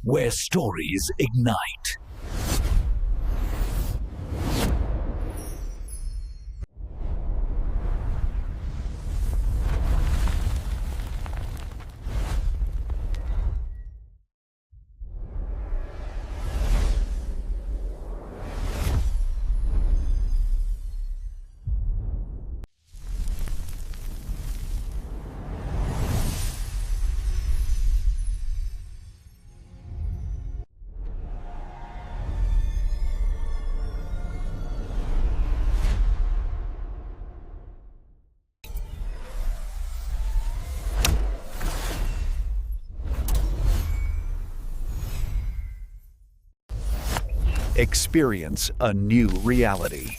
where stories ignite. Experience a new reality.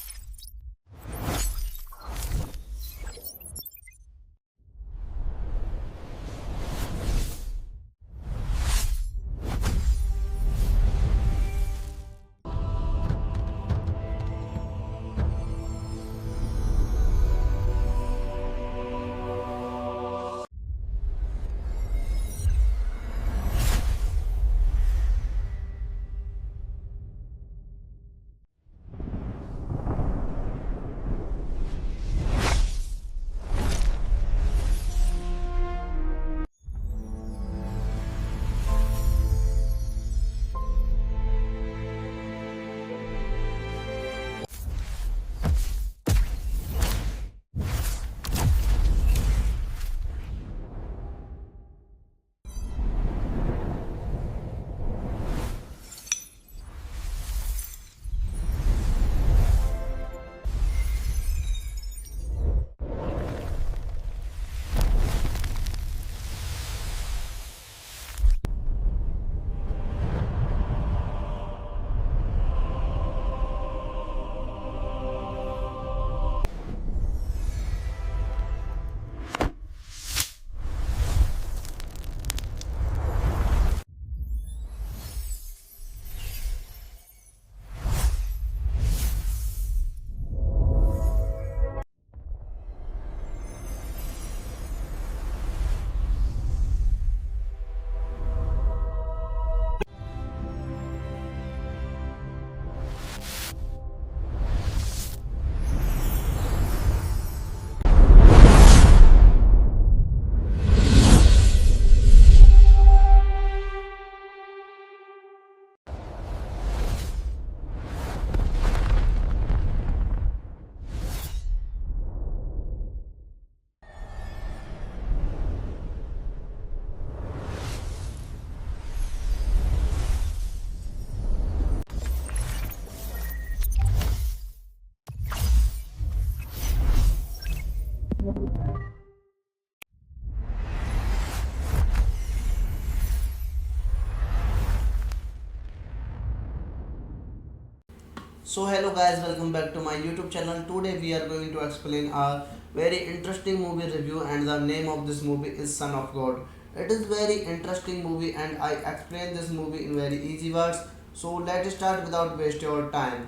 So hello guys, welcome back to my YouTube channel. Today we are going to explain a very interesting movie review, and the name of this movie is Son of God. It is very interesting movie and I explain this movie in very easy words. So let's start without waste your time.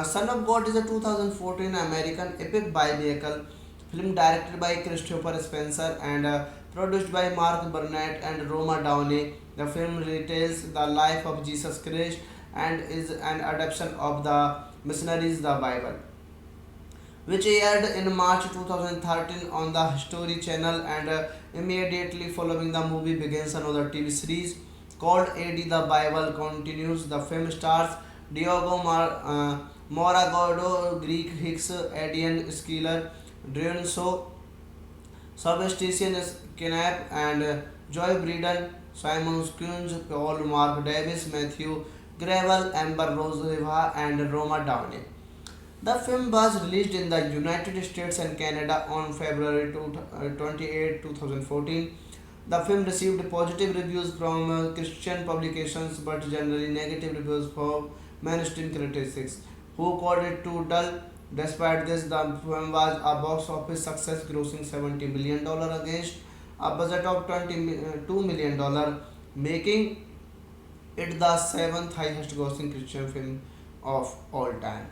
Son of God is a 2014 American epic biblical film directed by Christopher Spencer and produced by Mark Burnett and Roma Downey. The film retells the life of Jesus Christ and is an adaptation of the Missionaries the Bible, which aired in March 2013 on the History Channel, and immediately following the movie begins another TV series called AD the Bible Continues. The film stars Diogo Moragado, Greek Hicks, Adrian Skiller, Dionso, Sebastian Knapp, and Joy Breeden, Simon Kunz, Paul Mark Davis, Matthew Gravel, Amber Rose Riva, and Roma Downey. The film was released in the United States and Canada on February 28, 2014. The film received positive reviews from Christian publications but generally negative reviews from mainstream critics, who called it too dull. Despite this, the film was a box office success, grossing $70 million against a budget of $22 million, making it the seventh highest grossing Christian film of all time.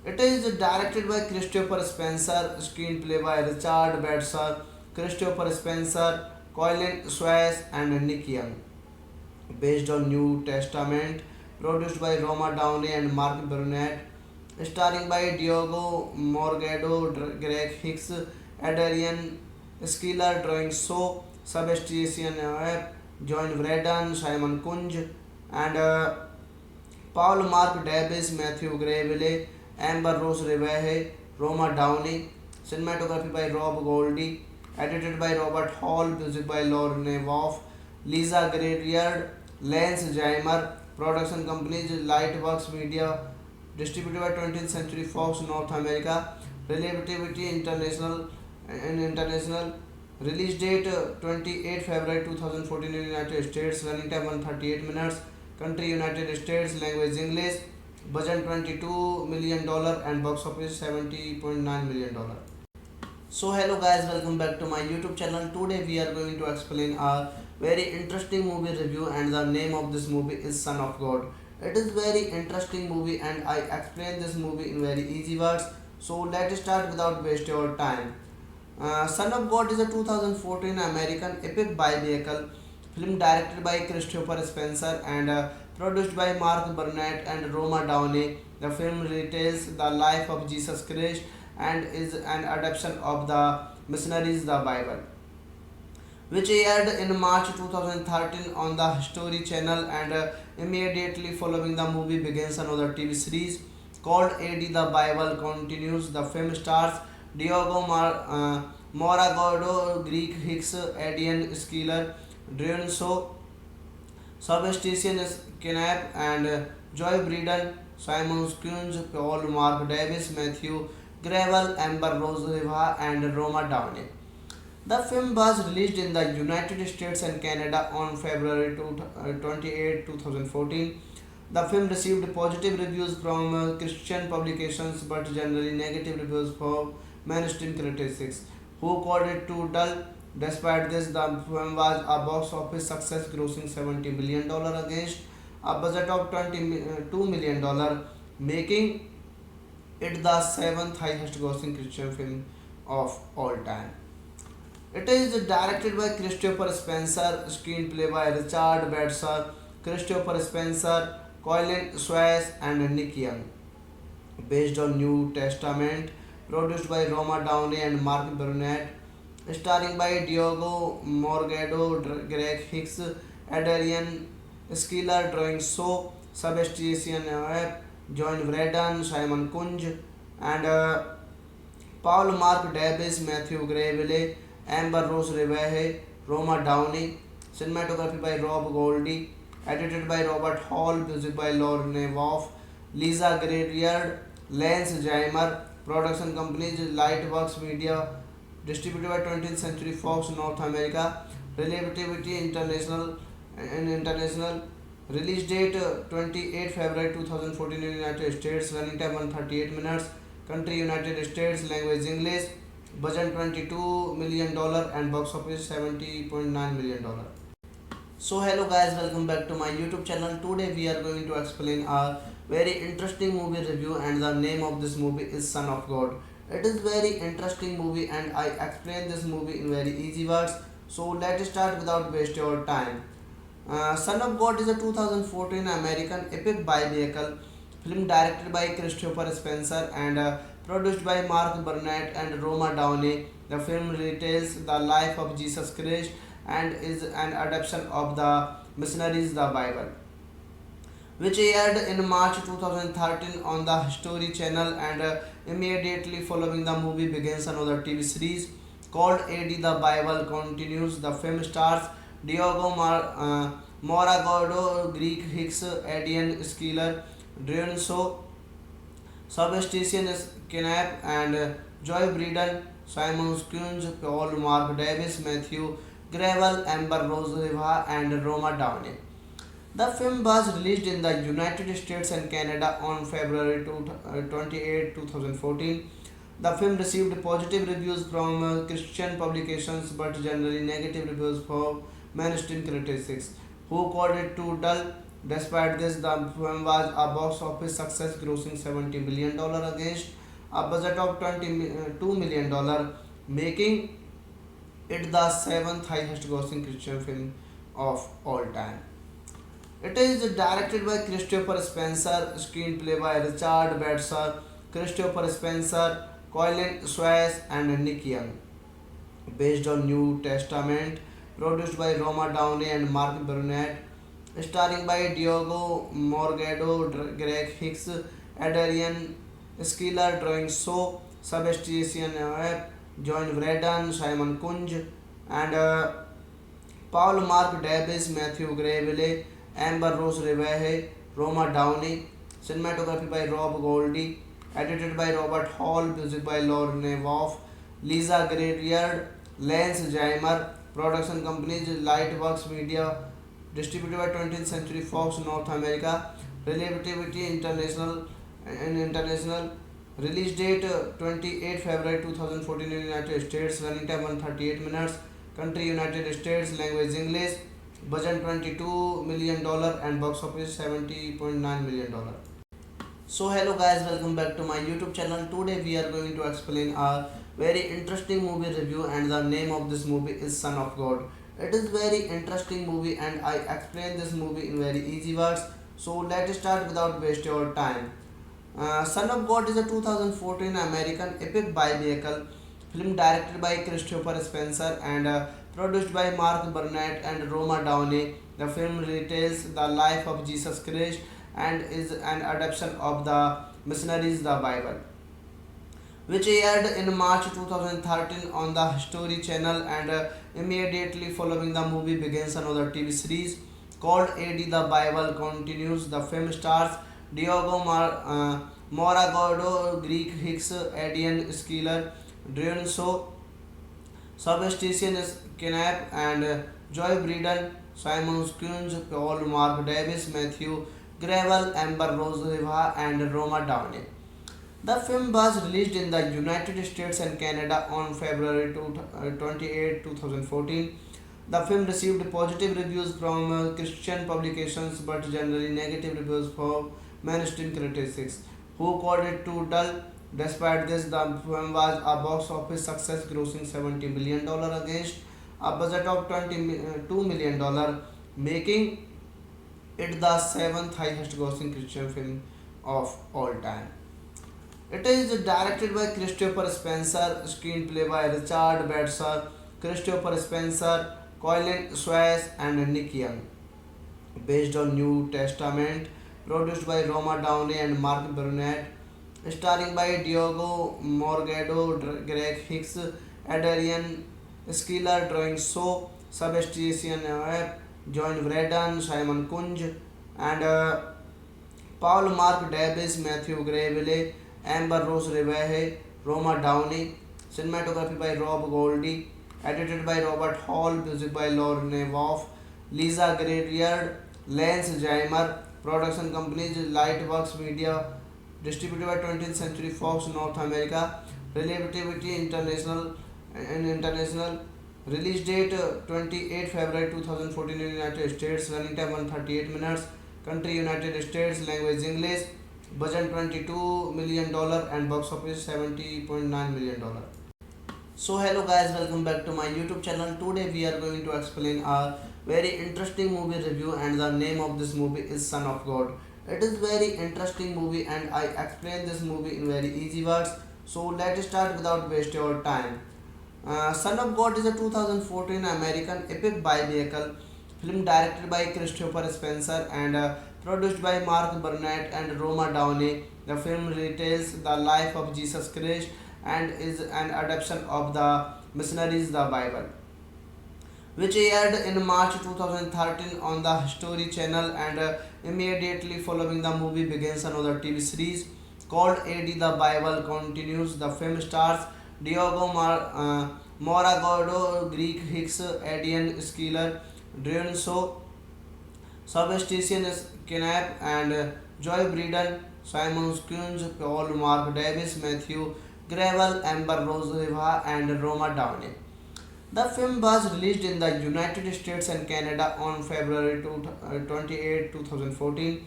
It is directed by Christopher Spencer, screenplay by Richard Bedser, Christopher Spencer, Colin Swayze, and Nick Young. based on New Testament, produced by Roma Downey and Mark Burnett, starring by Diogo Morgado, Greg Hicks, Adrian Skiller, drawing so Sebastian John Braden, Simon Kunj, and Paul Mark Davis, Matthew Gravely, Amber Rose Reveje, Roma Downey, cinematography by Rob Goldie, edited by Robert Hall, music by Lauren Nevoff, Lisa Graybeard, Lance Jaimer, production companies Lightworks Media, distributed by 20th Century Fox North America, Relativity International and International, release date 28 February 2014 in United States, running time 138 minutes, country United States, language English, budget $22 million and box office $70.9 million. So hello guys, welcome back to my YouTube channel. Today we are going to explain a very interesting movie review, and the name of this movie is Son of God. It is very interesting movie and I explain this movie in very easy words. So let's start without waste your time. Son of God is a 2014 American epic biblical film directed by Christopher Spencer and produced by Mark Burnett and Roma Downey. The film retells the life of Jesus Christ and is an adaptation of the Missionaries the Bible, which aired in March 2013 on the History Channel, and immediately following the movie begins another TV series called AD the Bible Continues. The film stars Diogo Moragado, Greek Hicks, Adrian Skiller, Dionso, Sebastian Knapp, and Joy Breeden, Simon Kunz, Paul Mark Davis, Matthew Gravel, Amber Rose Riva, and Roma Downey. The film was released in the United States and Canada on February 28, 2014. The film received positive reviews from Christian publications but generally negative reviews from mainstream critics, who called it too dull. Despite this, the film was a box office success, grossing $70 million against a budget of $22 million, making it the seventh highest grossing Christian film of all time. It is directed by Christopher Spencer, screenplay by Richard Bedser, Christopher Spencer, Colin Swayze, and Nick Young, based on New Testament, produced by Roma Downey and Mark Burnett, starring by Diogo Morgado, Greg Hicks, Adrian Skiller, drawing so Sebastian John Braden, Simon Kunj, and Paul Mark Davis, Matthew Gravely, Amber Rose Reveje, Roma Downey, cinematography by Rob Goldie, edited by Robert Hall, music by Lauren Nevoff, Lisa Graybeard, Lance Jaimer, production companies Lightworks Media, distributed by 20th Century Fox North America, Relativity International and International, release date 28 February 2014 in United States, running time 138 minutes, country United States, language English, budget $22 million and box office $70.9 million. So hello guys, welcome back to my YouTube channel. Today we are going to explain a very interesting movie review, and the name of this movie is Son of God. It is very interesting movie and I explain this movie in very easy words. So let's start without waste your time. Son of God is a 2014 American epic biblical film directed by Christopher Spencer and produced by Mark Burnett and Roma Downey. The film retells the life of Jesus Christ and is an adaptation of the Missionaries the Bible, which aired in March 2013 on the History Channel, and immediately following the movie begins another TV series called AD the Bible Continues. The film stars Diogo Moragado, Greek Hicks, Adrian Skiller, Dionso, Sebastian Knapp, and Joy Breeden, Simon Kunz, Paul Mark Davis, Matthew Gravel, Amber Rose Riva, and Roma Downey. The film was released in the United States and Canada on February 28, 2014. The film received positive reviews from Christian publications but generally negative reviews from mainstream critics, who called it too dull. Despite this, the film was a box office success, grossing $70 million against a budget of $22 million, making it the seventh highest grossing Christian film of all time. It is directed by Christopher Spencer, screenplay by Richard Bedser, Christopher Spencer, Colin Swayze, and Nick Young. Based on New Testament, produced by Roma Downey and Mark Burnett, starring by Diogo Morgado, Greg Hicks, Adrian Skiller, Drawing So, Sebastian Webb, John Braden, Simon Kunj, and Paul Mark Davis, Matthew Gravely, Amber Rose Reveje, Roma Downey, cinematography by Rob Goldie, edited by Robert Hall, music by Lauren Nevoff, Lisa Gradiard, Lance Jaimer, production companies Lightworks Media, distributed by 20th Century Fox North America, Relativity International and International, release date 28 February 2014 in United States, running time 138 minutes, country United States, language English, budget $22 million and box office $70.9 million. So hello guys, welcome back to my YouTube channel. Today we are going to explain a very interesting movie review, and the name of this movie is Son of God. It is very interesting movie and I explain this movie in very easy words. So let's start without waste your time. Son of God is a 2014 American epic biblical film directed by Christopher Spencer and produced by Mark Burnett and Roma Downey. The film retells the life of Jesus Christ and is an adaptation of the Missionaries the Bible, which aired in March 2013 on the History Channel, and immediately following the movie begins another TV series called AD the Bible Continues. The film stars Moragado, Greek Hicks, Adrian Skiller, Drion So, Sebastian Knapp, and Joy Breeden, Simon Kunz, Paul Mark Davis, Matthew Gravel, Amber Rose Riva, and Roma Downey. The film was released in the United States and Canada on February 28, 2014. The film received positive reviews from Christian publications but generally negative reviews from mainstream critics, who called it too dull. Despite this, the film was a box office success, grossing $70 million against a budget of $22 million, making it the seventh highest grossing Christian film of all time. It is directed by Christopher Spencer, screenplay by Richard Bedser, Christopher Spencer, Colin Swayze, and Nick Young. Based on New Testament, produced by Roma Downey and Mark Burnett, starring by Diogo Morgado, Greg Hicks, Adrian Skiller, Drawing So, Sebastian Webb, John Braden, Simon Kunj, and Paul Mark Davis, Matthew Gravely, Amber Rose Reveje, Roma Downey, cinematography by Rob Goldie, edited by Robert Hall, music by Lauren Nevoff, Lisa Gradiard, Lance Jaimer, production companies Lightworks Media, distributed by 20th Century Fox North America, Relativity International and International, release date 28 February 2014 in United States, running time 138 minutes, country United States, language English, budget $22 million and box office $70.9 million. So hello guys, welcome back to my YouTube channel. Today we are going to explain a very interesting movie review, and the name of this movie is Son of God. It is very interesting movie and I explain this movie in very easy words. So let's start without waste your time. Son of God is a 2014 American epic biblical film directed by Christopher Spencer and produced by Mark Burnett and Roma Downey. The film retells the life of Jesus Christ and is an adaptation of the Missionaries the Bible, which aired in March 2013 on the History Channel, and immediately following the movie begins another TV series called AD the Bible Continues. The film stars Moragado, Greek Hicks, Adrian Skiller, Drion So, Sebastian Knapp, and Joy Breeden, Simon Kunz, Paul Mark Davis, Matthew Gravel, Amber Rose Riva, and Roma Downey. The film was released in the United States and Canada on February 28, 2014.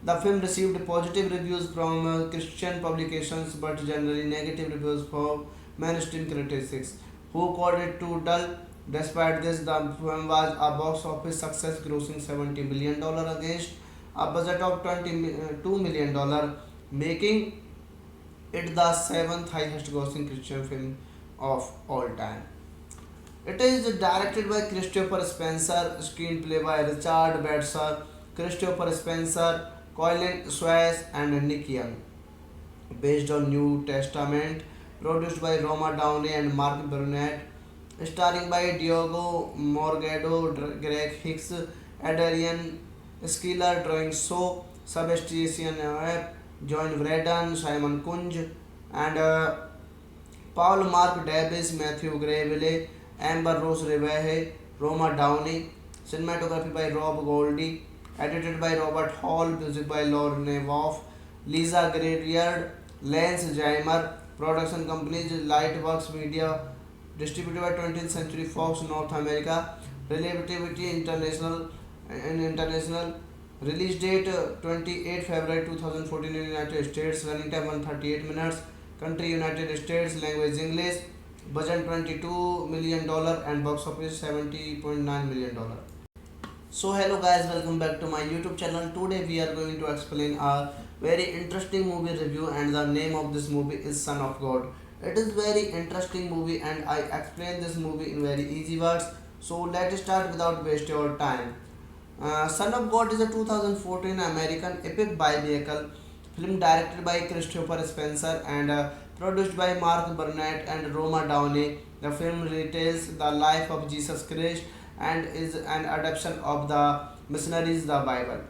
The film received positive reviews from Christian publications but generally negative reviews from mainstream critics, who called it too dull. Despite this, the film was a box office success, grossing $70 million against a budget of $22 million, making it the seventh highest grossing Christian film of all time. It is directed by Christopher Spencer, screenplay by Richard Bedser, Christopher Spencer, Colin Swayze, and Nick Young. Based on New Testament, produced by Roma Downey and Mark Burnett, starring by Diogo Morgado, Greg Hicks, Adrian Skiller, Drawing So, Sebastian Webb, John Braden, Simon Kunj, and Paul Mark Davis, Matthew Gravely, Amber Rose Reveje, Roma Downey, cinematography by Rob Goldie, edited by Robert Hall, music by Lauren Nevoff, Lisa Gradiard, Lance Jaimer, production companies Lightworks Media, distributed by 20th Century Fox North America, Relativity International and International, release date 28 February 2014 in United States, running time 138 minutes, country United States, language English, budget $22 million and box office $70.9 million. So hello guys, welcome back to my YouTube channel. Today we are going to explain a very interesting movie review, and the name of this movie is Son of God. It is very interesting movie and I explain this movie in very easy words. So let's start without waste your time. Son of God is a 2014 American epic biblical film directed by Christopher Spencer and produced by Mark Burnett and Roma Downey. The film retells the life of Jesus Christ and is an adaptation of the Missionaries the Bible,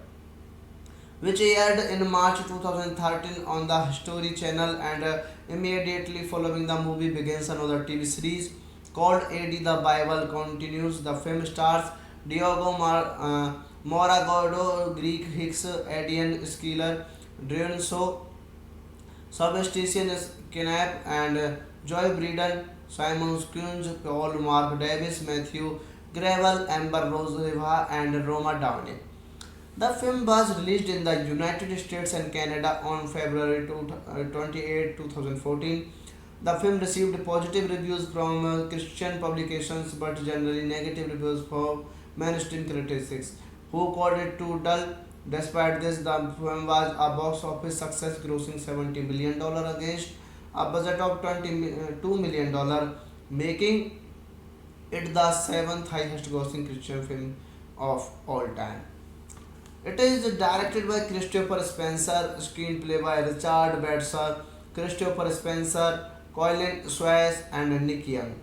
which aired in March 2013 on the History Channel, and immediately following the movie begins another TV series called AD the Bible Continues. The film stars Diogo Moragado, Greek Hicks, Adrian Skiller, Drion So, Sebastian Kinap, and Joy Breeden, Simon Kunz, Paul Mark Davis, Matthew Gravel, Amber Rose Riva, and Roma Downey. The film was released in the United States and Canada on February 28, 2014. The film received positive reviews from Christian publications but generally negative reviews from mainstream critics, who called it too dull. Despite this, the film was a box office success, grossing $70 million against a budget of $22 million, making it the seventh highest grossing Christian film of all time. It is directed by Christopher Spencer, screenplay by Richard Bedser, Christopher Spencer, Colin Swayze, and Nick Young.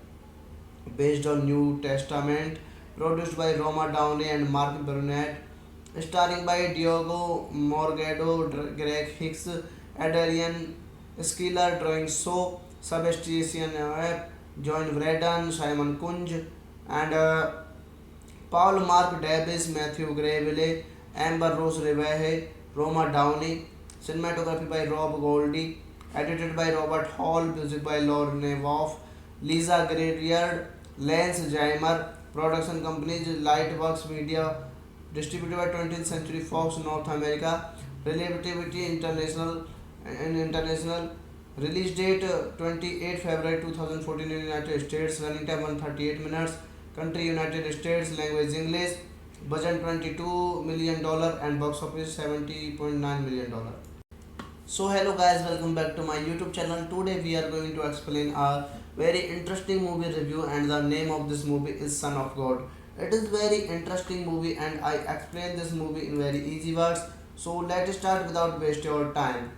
Based on New Testament, produced by Roma Downey and Mark Burnett, starring by Diogo Morgado, Greg Hicks, Adrian Skiller, Drawing So, Sebastian Webb, John Braden, Simon Kunj, and Paul Mark Davis, Matthew Gravely, Amber Rose Reveje, Roma Downey, cinematography by Rob Goldie, edited by Robert Hall, music by Lauren Nevoff, Lisa Gradiard, Lance Jaimer, production companies Lightworks Media, distributed by 20th Century Fox North America, Relativity International and International, release date 28 February 2014 in United States, running time 138 minutes, country United States, language English, budget $22 million and box office $70.9 million. So hello guys, welcome back to my YouTube channel. Today we are going to explain a very interesting movie review, and the name of this movie is Son of God. It is very interesting movie and I explain this movie in very easy words. So let's start without waste your time.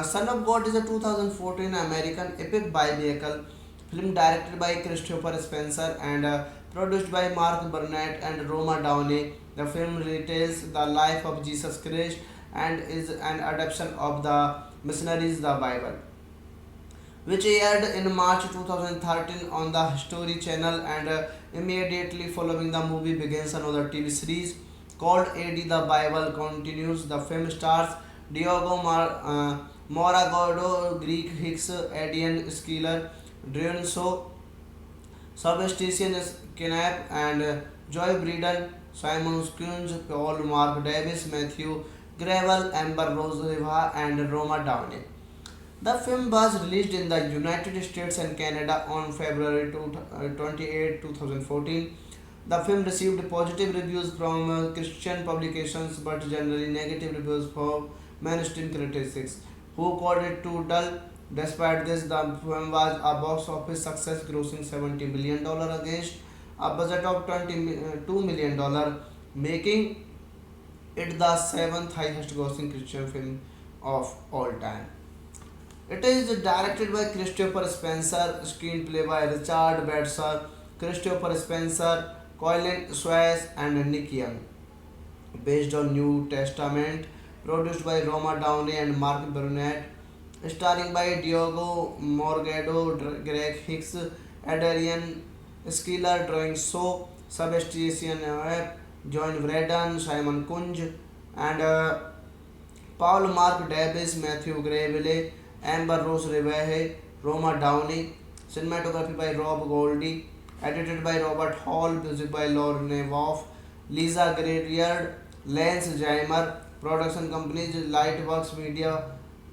Son of God is a 2014 American epic biblical film directed by Christopher Spencer and produced by Mark Burnett and Roma Downey. The film retells the life of Jesus Christ and is an adaptation of the Missionaries the Bible, which aired in March 2013 on the History Channel, and immediately following the movie begins another TV series called AD the Bible Continues. The film stars Diogo Moragado, Greek Hicks, Adrian Skiller, Drion So, Sebastian Kinap, and Joy Breeden, Simon Kunz, Paul Mark Davis, Matthew Gravel, Amber Rose Riva, and Roma Downey. The film was released in the United States and Canada on February 28, 2014. The film received positive reviews from Christian publications but generally negative reviews from mainstream critics, who called it too dull. Despite this, the film was a box office success, grossing $70 million against a budget of $22 million, making it the seventh highest grossing Christian film of all time. It is directed by Christopher Spencer, screenplay by Richard Bedser, Christopher Spencer, Colin Swayze, and Nick Young. Based on New Testament, produced by Roma Downey and Mark Burnett, starring by Diogo Morgado, Greg Hicks, Adrian Skiller, Drawing So, Sebastian Webb, John Braden, Simon Kunj, and Paul Mark Davis, Matthew Gravely, Amber Rose Reveje, Roma Downey, cinematography by Rob Goldie, edited by Robert Hall, music by Lauren Nevoff, Lisa Grariard, Lance Jaimer, production companies Lightworks Media,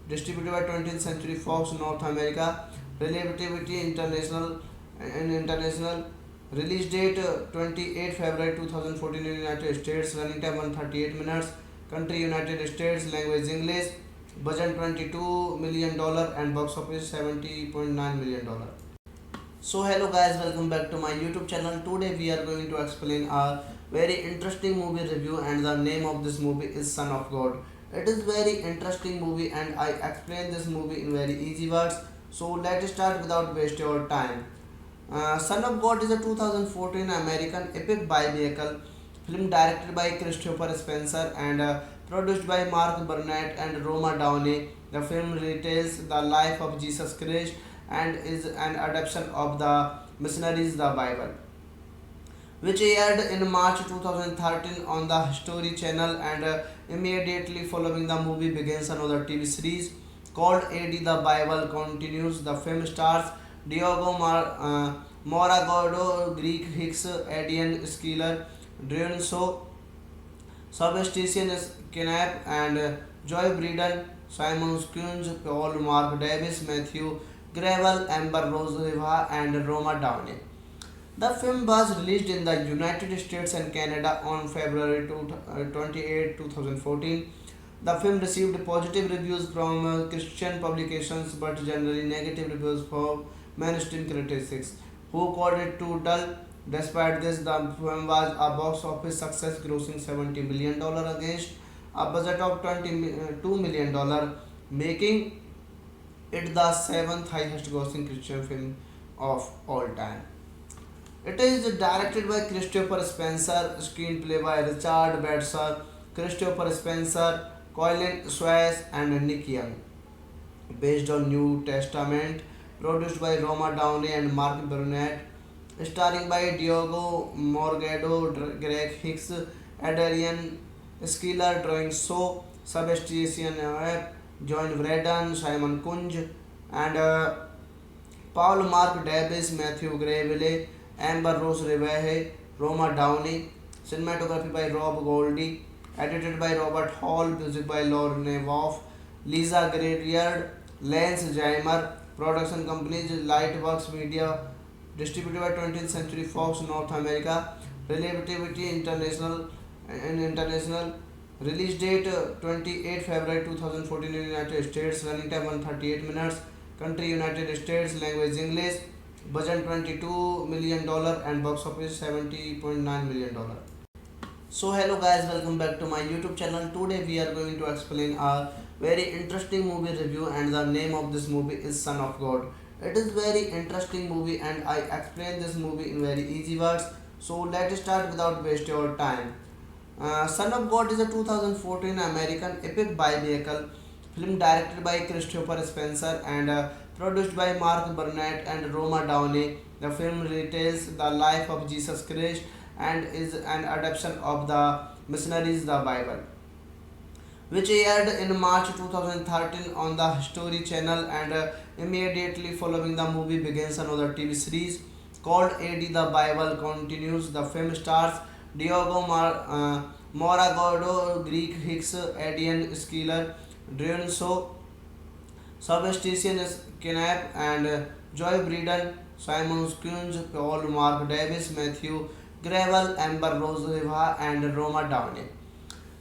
distributed by 20th Century Fox North America, Relativity International and International, release date 28 February 2014 in United States, running time 138 minutes, country United States, language English, budget $22 million and box office $70.9 million. So hello guys, welcome back to my YouTube channel. Today we are going to explain a very interesting movie review, and the name of this movie is Son of God. It is very interesting movie and I explain this movie in very easy words. So let's start without waste your time. Son of God is a 2014 American epic biblical film directed by Christopher Spencer and produced by Mark Burnett and Roma Downey. The film retells the life of Jesus Christ and is an adaptation of the Missionaries the Bible, which aired in March 2013 on the History Channel, and immediately following the movie begins another TV series called AD the Bible Continues. The film stars Diogo Moragado, Greek Hicks, Adrian Skiller, Drew So, Sebastian Knapp, and Joy Breeden, Simon Kunz, Paul Mark Davis, Matthew Gravel, Amber Rose Riva, and Roma Downey. The film was released in the United States and Canada on February 28, 2014. The film received positive reviews from Christian publications but generally negative reviews from mainstream critics, who called it too dull. Despite this, the film was a box office success, grossing $70 million against a budget of $22 million, making it the seventh highest grossing Christian film of all time. It is directed by Christopher Spencer, screenplay by Richard Bedser, Christopher Spencer, Colin Swayze, and Nick Young. Based on New Testament, produced by Roma Downey and Mark Burnett, starring by Diogo Morgado, Greg Hicks, Adrian Skiller, Drawing So, Sebastian Webb, John Braden, Simon Kunj, and Paul Mark Davis, Matthew Gravely, Amber Rose Reveje, Roma Downey, cinematography by Rob Goldie, edited by Robert Hall, music by Lauren Nevoff, Lisa Grariard, Lance Jaimer, production companies Lightworks Media, distributed by 20th Century Fox North America, Relativity International and International, release date 28 February 2014 in United States, running time 138 minutes, country United States, language English, budget $22 million and box office $70.9 million. So hello guys, welcome back to my YouTube channel. Today we are going to explain a very interesting movie review, and the name of this movie is Son of God. It is very interesting movie and I explain this movie in very easy words. So let's start without waste your time. Son of God is a 2014 American epic biblical film directed by Christopher Spencer and produced by Mark Burnett and Roma Downey. The film retells the life of Jesus Christ and is an adaptation of the Missionaries the Bible, which aired in March 2013 on the History Channel, and immediately following the movie begins another TV series called AD the Bible Continues. The film stars Diogo Moragado, Greek Hicks, Adrian Skiller, Drew So, Sebastian Kinap and Joy Breeden, Simon Kunz, Paul Mark Davis, Matthew Gravel, Amber Rose Riva, and Roma Downey.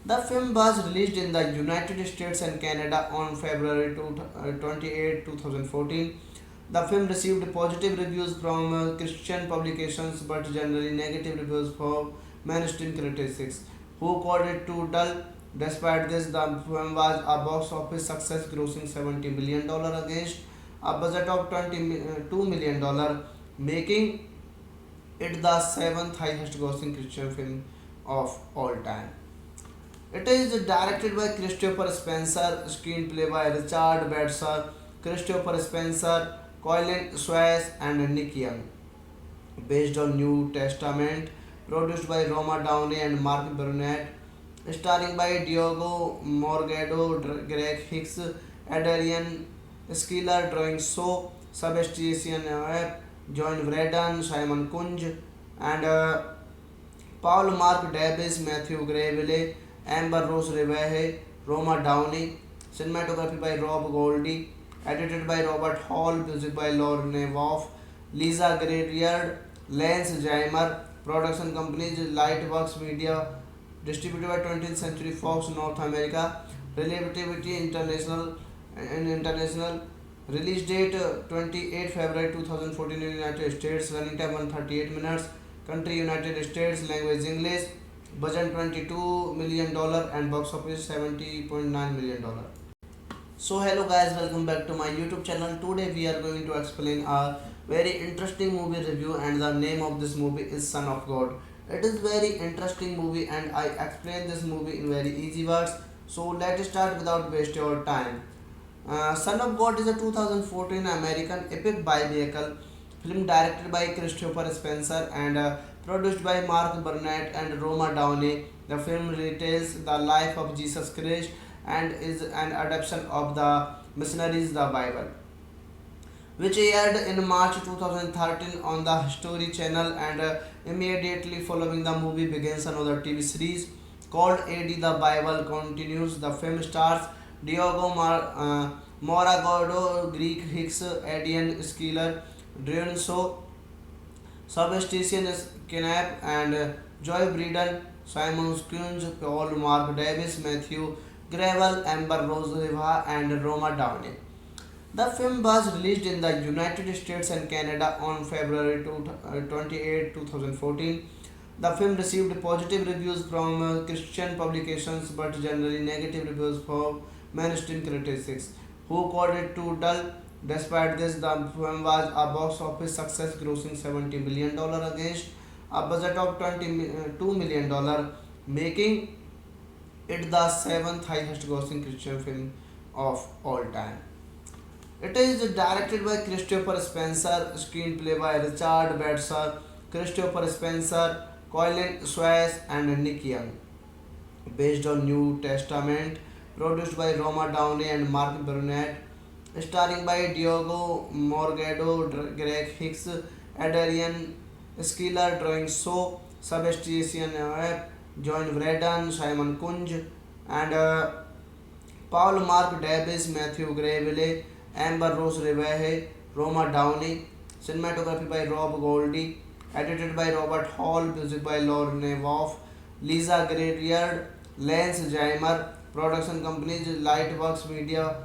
The film was released in the United States and Canada on February 28, 2014. The film received positive reviews from Christian publications but generally negative reviews from mainstream critics, who called it too dull. Despite this, the film was a box office success, grossing $70 million against a budget of $22 million, making it the seventh highest grossing Christian film of all time. It is directed by Christopher Spencer, screenplay by Richard Bedser, Christopher Spencer, Colin Suez, and Nick Young. Based on New Testament, produced by Roma Downey and Mark Burnett, starring by Diogo Morgado, Greg Hicks, Adrian Skiller, Drawing So, Sebastian Webb, John Braden, Simon Kunj, and Paul Mark Davis, Matthew Gravely, Amber Rose Revere, Roma Downey, cinematography by Rob Goldie, edited by Robert Hall, music by Lauren Nevoff, Lisa Graybeard, Lance Jaimer, production companies Lightworks Media, distributed by 20th Century Fox North America, Relativity International and International, release date 28 February 2014 in United States, running time 138 minutes, country United States, language English, budget $22 million and box office $70.9 million. So hello guys, welcome back to my YouTube channel. Today we are going to explain a very interesting movie review, and the name of this movie is Son of God. It is very interesting movie and I explain this movie in very easy words. So let's start without waste your time. Son of God is a 2014 American epic biblical film directed by Christopher Spencer and produced by Mark Burnett and Roma Downey. The film retells the life of Jesus Christ and is an adaptation of the Missionaries the Bible, which aired in March 2013 on the History Channel, and immediately following the movie begins another TV series called AD the Bible Continues. The film stars Diogo Moragado, Greek Hicks, Adrian Skiller, Drion So, Sebastian Kinap and Joy Breeden, Simon Kunz, Paul Mark Davis, Matthew Gravel, Amber Rose Riva, and Roma Downey. The film was released in the United States and Canada on February 28, 2014. The film received positive reviews from Christian publications but generally negative reviews from mainstream critics, who called it too dull. Despite this, the film was a box office success, grossing $70 million against a budget of $22 million, making it the seventh highest grossing Christian film of all time. It is directed by Christopher Spencer, screenplay by Richard Bedser, Christopher Spencer, Colin Suez, and Nick Young. Based on New Testament, produced by Roma Downey and Mark Burnett, starring by Diogo Morgado, Greg Hicks, Adrian Skiller, Drawing So, Sebastian Webb, John Braden, Simon Kunj, and Paul Mark Davis, Matthew Gravely, Amber Rose Revere, Roma Downey, cinematography by Rob Goldie, edited by Robert Hall, music by Lauren Nevoff, Lisa Graybeard, Lance Jaimer, production companies Lightworks Media,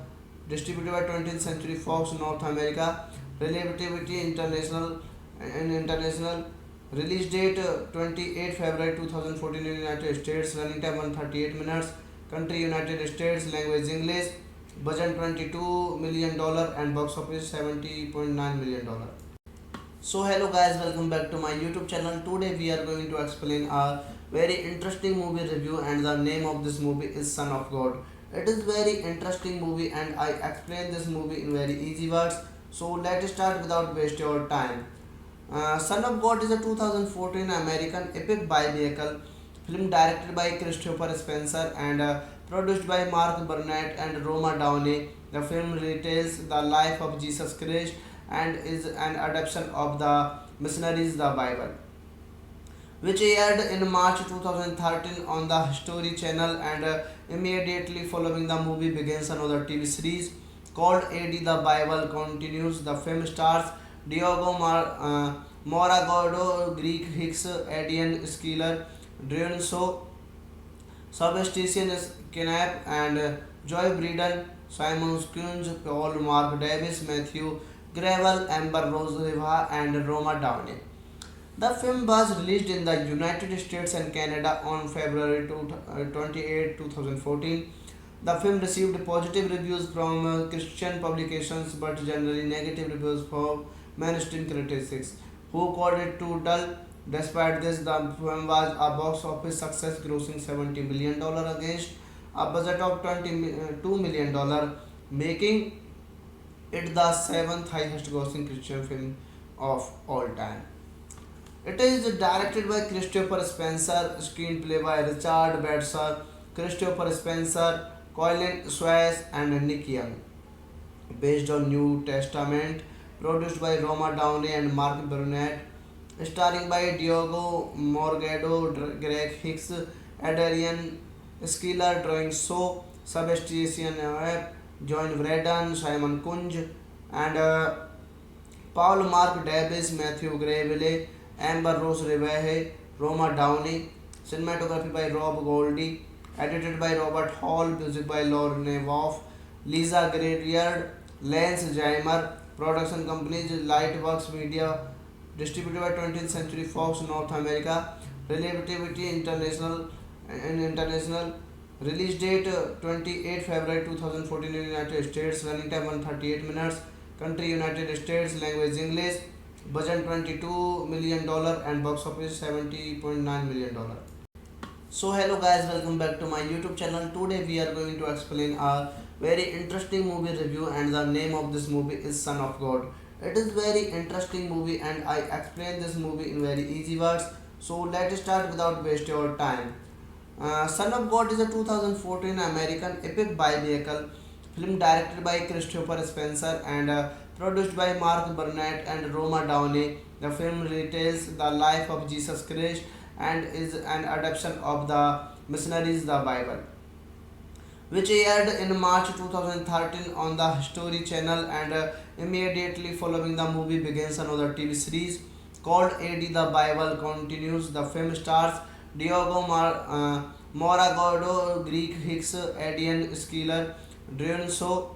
distributed by 20th Century Fox North America, Relativity International and International, release date 28 February 2014 in United States, running time 138 minutes, country United States, language English, budget $22 million and box office $70.9 million. So hello guys, welcome back to my YouTube channel. Today we are going to explain a very interesting movie review, and the name of this movie is Son of God. It is very interesting movie and I explain this movie in very easy words. So let's start without waste your time. Son of God is a 2014 American epic biblical film directed by Christopher Spencer and produced by Mark Burnett and Roma Downey. The film retells the life of Jesus Christ and is an adaptation of the Missionaries the Bible, which aired in March 2013 on the History Channel, and immediately following the movie begins another TV series called AD the Bible continues. The film stars Diogo Moragado, Greek Hicks, Adrian Skiller, Dionso, Sebastian Knapp, and Joy Breeden, Simon Kunz, Paul Mark Davis, Matthew Gravel, Amber Rose Riva, and Roma Downey. The film was released in the United States and Canada on February 28, 2014. The film received positive reviews from Christian publications but generally negative reviews from mainstream critics, who called it too dull. Despite this, the film was a box office success, grossing $70 million against a budget of $22 million, making it the seventh highest grossing Christian film of all time. It is directed by Christopher Spencer, screenplay by Richard Bedser, Christopher Spencer, Colin Suez, and Nick Young. Based on New Testament, produced by Roma Downey and Mark Burnett, starring by Diogo Morgado, Greg Hicks, Adrian Skiller, Drawing So, Sebastian Webb, John Braden, Simon Kunj, and Paul Mark Davis, Matthew Gravely, Amber Rose Rivehe, Roma Downey, cinematography by Rob Goldie, edited by Robert Hall, music by Lauren Nevoff, Lisa Gradiard, Lance Jaimer, production companies Lightworks Media, distributed by 20th Century Fox North America, Relativity International and International, release date 28 February 2014 in United States, running time 138 minutes, country United States, language English, budget $22 million and box office $70.9 million. So hello guys, welcome back to my YouTube channel. Today we are going to explain a very interesting movie review, and the name of this movie is Son of God. It is very interesting movie and I explain this movie in very easy words. So let's start without waste your time. Son of God is a 2014 American epic biblical film directed by Christopher Spencer and produced by Mark Burnett and Roma Downey. The film retells the life of Jesus Christ and is an adaptation of the Missionaries the Bible, which aired in March 2013 on the History Channel, and immediately following the movie begins another TV series called AD the Bible continues. The film stars Diogo Moragado, Greek Hicks, Adrian Skiller, Dionso,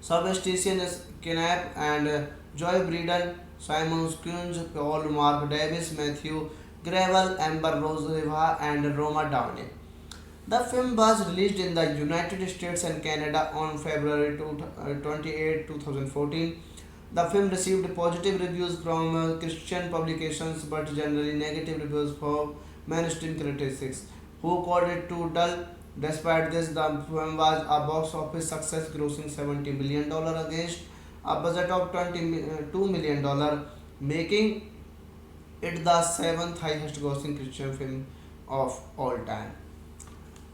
Sebastian Knapp, and Joy Breeden, Simon Kunz, Paul Mark Davis, Matthew Gravel, Amber Rose Riva, and Roma Downey. The film was released in the United States and Canada on February 28, 2014. The film received positive reviews from Christian publications but generally negative reviews from mainstream critics, who called it too dull. Despite this, the film was a box office success, grossing $70 million against a budget of $22 million, making it the seventh highest grossing Christian film of all time.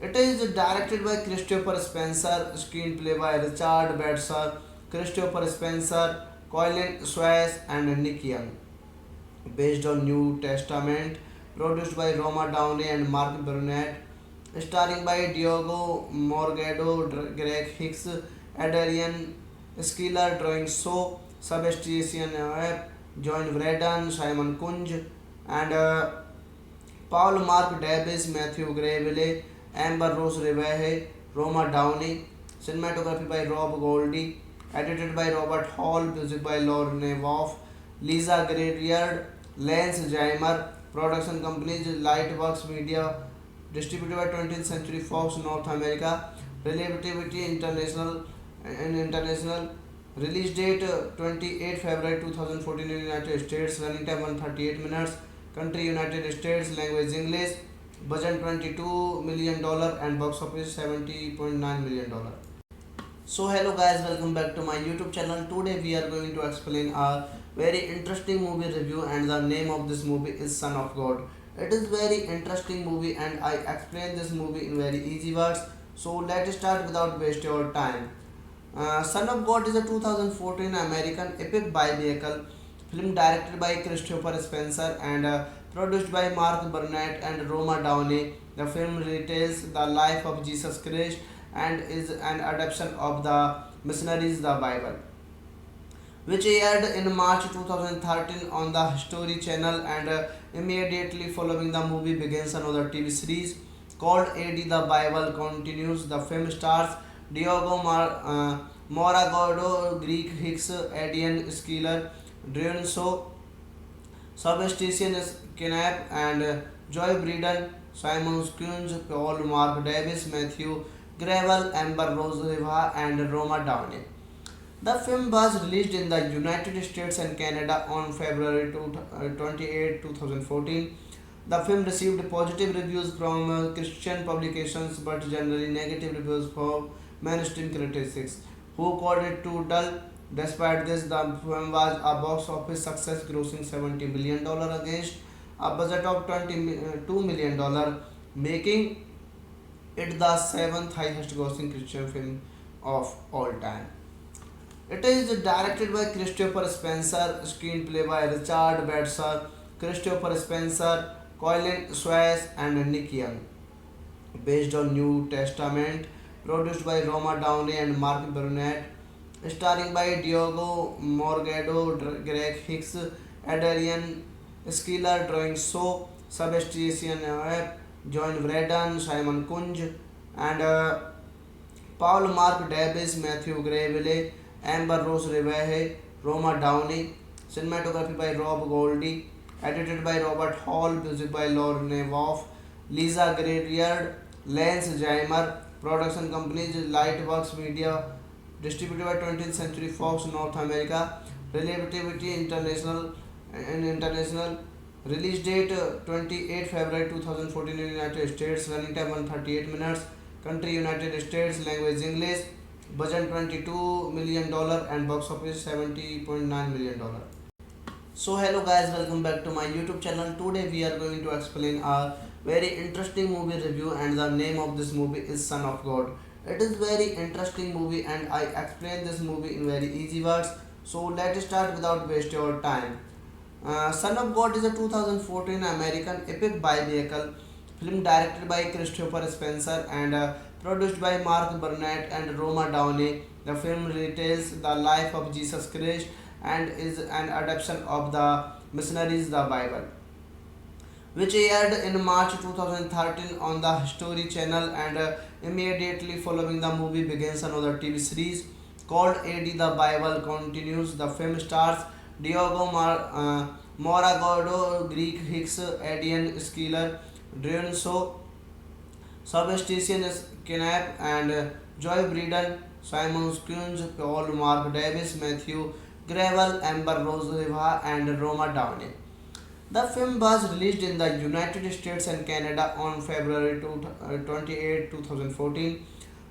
It is directed by Christopher Spencer, screenplay by Richard Bedser, Christopher Spencer, Colin Suez, and Nick Young. Based on New Testament, produced by Roma Downey and Mark Burnett, starring by Diogo Morgado, Greg Hicks, Adrian Skiller, Drawing So, Sebastian Webb, John Braden, Simon Kunj, and Paul Mark Davis, Matthew Gravely, Amber Rose Rivehe, Roma Downey, cinematography by Rob Goldie, edited by Robert Hall, music by Lauren Nevoff, Lisa Gradiard, Lance Jaimer, production companies Lightworks Media, distributed by 20th Century Fox North America, Relativity International and International, release date 28 February 2014 in United States, running time 138 minutes, country United States, language English, budget $22 million and box office $70.9 million. So hello guys, welcome back to my YouTube channel. Today we are going to explain a very interesting movie review, and the name of this movie is Son of God. It is very interesting movie and I explain this movie in very easy words. So let's start without waste your time. Son of God is a 2014 American epic biblical film directed by Christopher Spencer and produced by Mark Burnett and Roma Downey. The film retells the life of Jesus Christ and is an adaptation of the Missionaries the Bible, which aired in March 2013 on the History Channel, and immediately following the movie begins another TV series called AD the Bible continues. The film stars Diogo Moragado, Greek Hicks, Adrian Skiller, Dionso, Sebastian Knapp, and Joy Breeden, Simon Kunz, Paul Mark Davis, Matthew Gravel, Amber Rose Riva, and Roma Downey. The film was released in the United States and Canada on February 28, 2014. The film received positive reviews from Christian publications but generally negative reviews from mainstream critics, who called it too dull. Despite this, the film was a box office success, grossing $70 million against a budget of $22 million, making it the seventh highest grossing Christian film of all time. It is directed by Christopher Spencer, screenplay by Richard Bedser, Christopher Spencer, Colin Swayze, and Nick Young. Based on New Testament, produced by Roma Downey and Mark Burnett, starring by Diogo Morgado, Greg Hicks, Adrian Skiller, Drawing So, Sebastian Webb, John Braden, Simon Kunj, and Paul Mark Davis, Matthew Gravely, Amber Rose Rivehe, Roma Downey, cinematography by Rob Goldie, edited by Robert Hall, music by Lauren Nevoff, Lisa Grayard, Lance Jaimer, production companies Lightworks Media, distributed by 20th Century Fox North America, Relativity International and International, release date 28 February 2014 in United States, running time 138 minutes, country United States, language English, budget $22 million, and box office $70.9 million. So hello guys, welcome back to my YouTube channel. Today we are going to explain a very interesting movie review, and the name of this movie is Son of God. It is very interesting movie and I explain this movie in very easy words. So let's start without waste your time. Son of God is a 2014 American epic biblical film directed by Christopher Spencer and produced by Mark Burnett and Roma Downey. The film retells the life of Jesus Christ and is an adaptation of the Missionaries the Bible, which aired in March 2013 on the History Channel, and immediately following the movie begins another TV series called AD the Bible continues. The film stars Diogo Moragado, Greek Hicks, Adrian Skiller, Dionso, Sebastian Knapp, and Joy Breeden, Simon Kunz, Paul Mark Davis, Matthew Gravel, Amber Rose Riva, and Roma Downey. The film was released in the United States and Canada on February 28, 2014.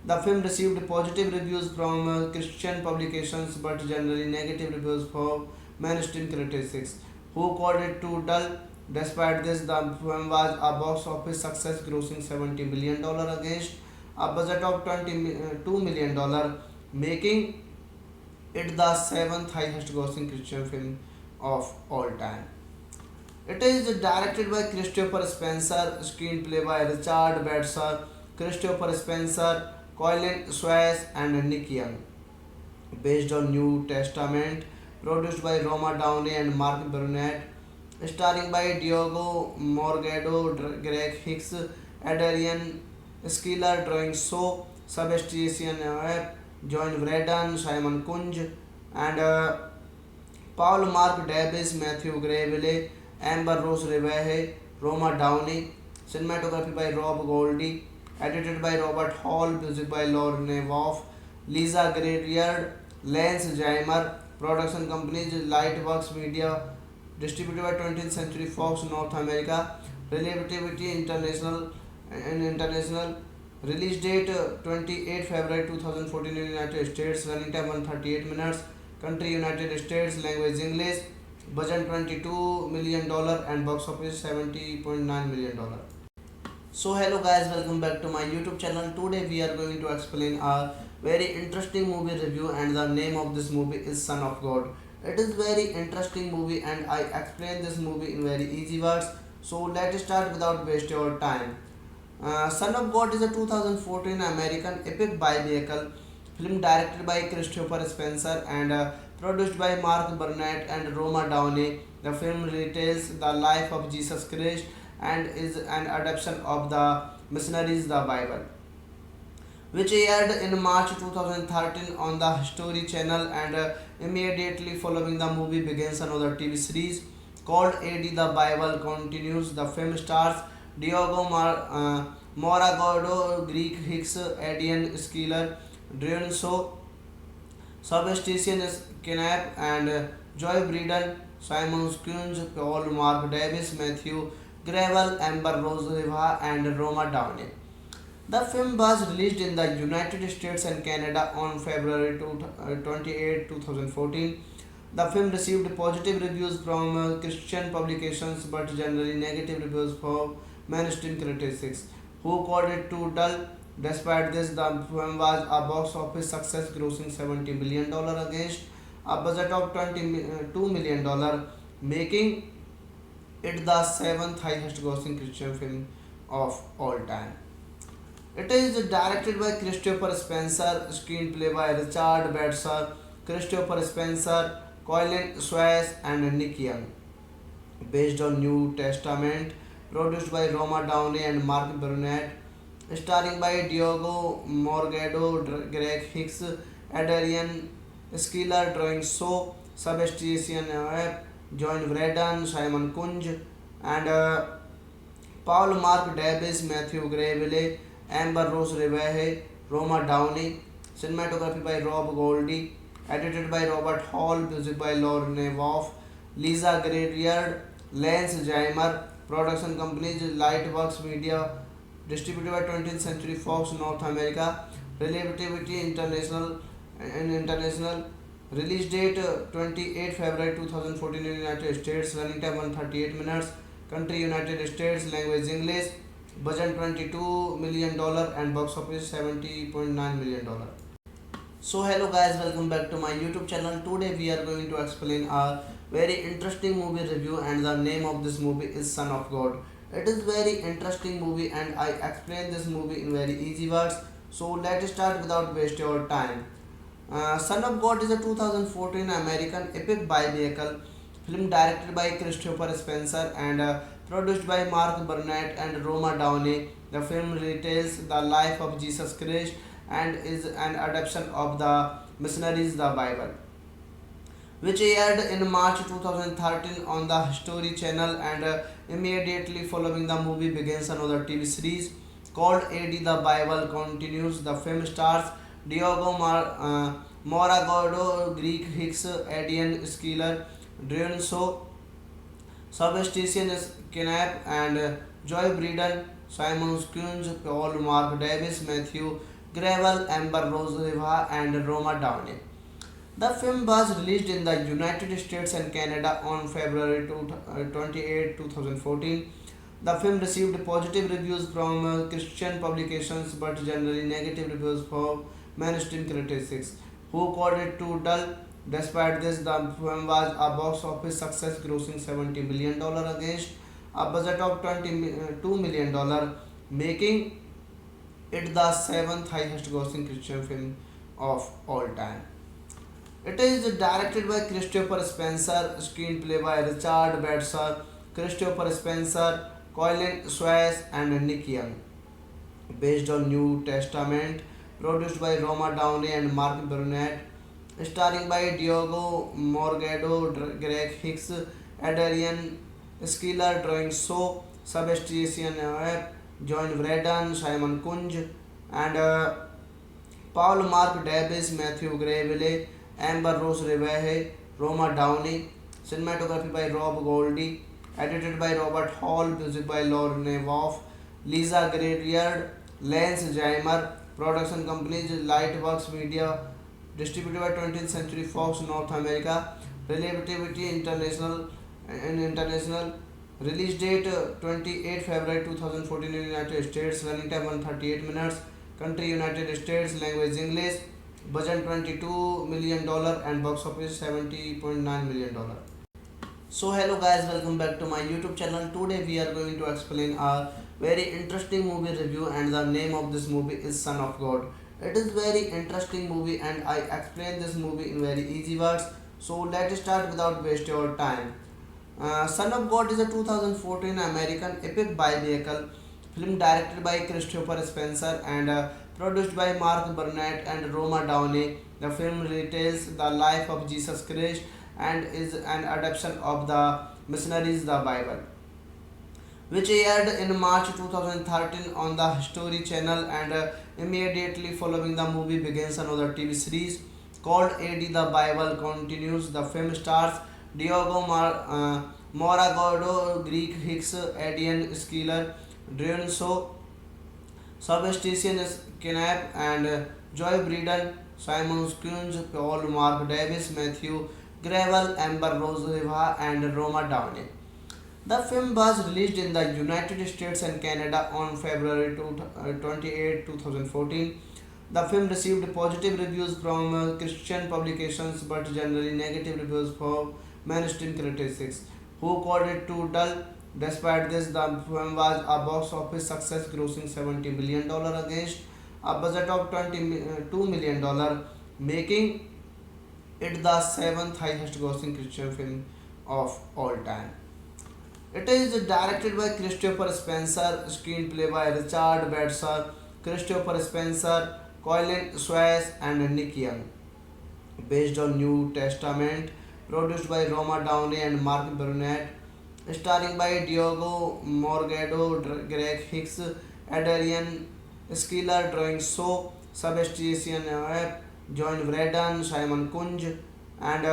The film received positive reviews from Christian publications but generally negative reviews from mainstream critics, who called it too dull. Despite this, the film was a box office success, grossing $70 million against a budget of $22 million, making it the seventh highest grossing Christian film of all time. It is directed by Christopher Spencer, screenplay by Richard Bedser, Christopher Spencer, Colin Swayze, and Nick Young. Based on New Testament, produced by Roma Downey and Mark Burnett, starring by Diogo Morgado, Greg Hicks, Adrian Skiller, Drawing So, Sebastian Webb, John Braden, Simon Kunj, and Paul Mark Davis, Matthew Gravely, Amber Rose Rivehe, Roma Downey, cinematography by Rob Goldie, edited by Robert Hall, music by Lauren Nevoff, Lisa Grayard, Lance Jaimer, production companies Lightworks Media, distributed by 20th Century Fox North America, Relativity International and International, release date 28 February 2014 in United States, running time 138 minutes, country United States, language English, budget $22 million, and box office $70.9 million. So hello guys, welcome back to my YouTube channel. Today we are going to explain a very interesting movie review, and the name of this movie is Son of God. It is very interesting movie and I explain this movie in very easy words. So let's start without waste your time. Son of God is a 2014 American epic biblical film directed by Christopher Spencer and produced by Mark Burnett and Roma Downey. The film retells the life of Jesus Christ and is an adaptation of the Missionaries, the Bible, which aired in March 2013 on the History Channel, and immediately following the movie begins another TV series called AD the Bible Continues. The film stars Diogo Moragado, Greek Hicks, Adrian Schiller, Drenso, Sebastian Knapp, and Joy Breeden, Simon Kunz, Paul Mark Davis, Matthew Gravel, Amber Rose Riva, and Roma Downey. The film was released in the United States and Canada on February 28, 2014. The film received positive reviews from Christian publications but generally negative reviews from mainstream critics, who called it too dull. Despite this, the film was a box office success, grossing $70 million against a budget of $22 million, making it the seventh highest grossing Christian film of all time. It is directed by Christopher Spencer, screenplay by Richard Batser, Christopher Spencer, Colin Swayze, and Nick Young. Based on New Testament, produced by Roma Downey and Mark Burnett, starring by Diogo Morgado, Greg Hicks, Adrian Schiller, Drawing So, Sebastian Webb, John Braden, Simon Kunj, and Paul Mark Davis, Matthew Gravely, Amber Rose Rivehe, Roma Downey, cinematography by Rob Goldie, edited by Robert Hall, music by Lauren Nevoff, Lisa Grayard, Lance Jaimer, production companies Lightworks Media, distributed by 20th Century Fox North America, Relativity International and International, release date 28 February 2014 in United States, running time 138 minutes, country United States, language English, budget $22 million and box office $70.9 million. So hello guys, welcome back to my YouTube channel. Today we are going to explain a very interesting movie review, and the name of this movie is Son of God. It is very interesting movie and I explain this movie in very easy words. So let's start without waste your time. Son of God is a 2014 American epic biblical film directed by Christopher Spencer and produced by Mark Burnett and Roma Downey. The film retells the life of Jesus Christ and is an adaptation of the Missionaries, the Bible, which aired in March 2013 on the History Channel, and immediately following the movie begins another TV series called AD the Bible Continues. The film stars Diogo Moragado, Greek Hicks, Adrian Schiller, Drenso, Sebastian Knapp, and Joy Breeden, Simon Kunz, Paul Mark Davis, Matthew Gravel, Amber Rose Riva, and Roma Downey. The film was released in the United States and Canada on February 28, 2014. The film received positive reviews from Christian publications but generally negative reviews from mainstream critics, who called it too dull. Despite this, the film was a box office success, grossing $70 million against a budget of $22 million, making it the seventh highest grossing Christian film of all time. It is directed by Christopher Spencer, screenplay by Richard Batser, Christopher Spencer, Colin Swayze, and Nick Young. Based on New Testament, produced by Roma Downey and Mark Burnett, starring by Diogo Morgado, Greg Hicks, Adrian Schiller, Drawing So, Sebastian Webb, John Braden, Simon Kunj, and Paul Mark Davis, Matthew Gravely, Amber Rose Rivehe, Roma Downey, cinematography by Rob Goldie, edited by Robert Hall, music by Lauren Nevoff, Lisa Grayard, Lance Jaimer, production companies Lightworks Media, distributed by 20th Century Fox North America, Relativity International and International, release date 28 February 2014 in United States, running time 138 minutes, country United States, language English, budget $22 million and box office $70.9 million. So hello guys, welcome back to my YouTube channel. Today we are going to explain a very interesting movie review, and the name of this movie is Son of God. It is very interesting movie and I explain this movie in very easy words. So let's start without waste your time. Son of God is a 2014 American epic biblical film directed by Christopher Spencer and produced by Mark Burnett and Roma Downey. The film retells the life of Jesus Christ and is an adaptation of the Missionaries the Bible, which aired in March 2013 on the History Channel, and immediately following the movie begins another TV series called AD the Bible Continues. The film stars Diogo Moragado, Greek Hicks, Adrian Skiller, Dionso, Sebastian Knapp, and Joy Breeden, Simon Kunz, Paul Mark Davis, Matthew Gravel, Amber Rose Riva, and Roma Downey. The film was released in the United States and Canada on February 28, 2014. The film received positive reviews from Christian publications but generally negative reviews from mainstream critics, who called it too dull. Despite this, the film was a box office success, grossing $70 million against a budget of $22 million, making it the seventh highest grossing Christian film of all time. It is directed by Christopher Spencer, screenplay by Richard Bedser, Christopher Spencer, Colin Suez, and Nick Young. Based on New Testament, produced by Roma Downey and Mark Burnett, starring by Diogo Morgado, Greg Hicks, Adrian Skiller, Drawing So, Sebastian Webb, John Braden, Simon Kunj, and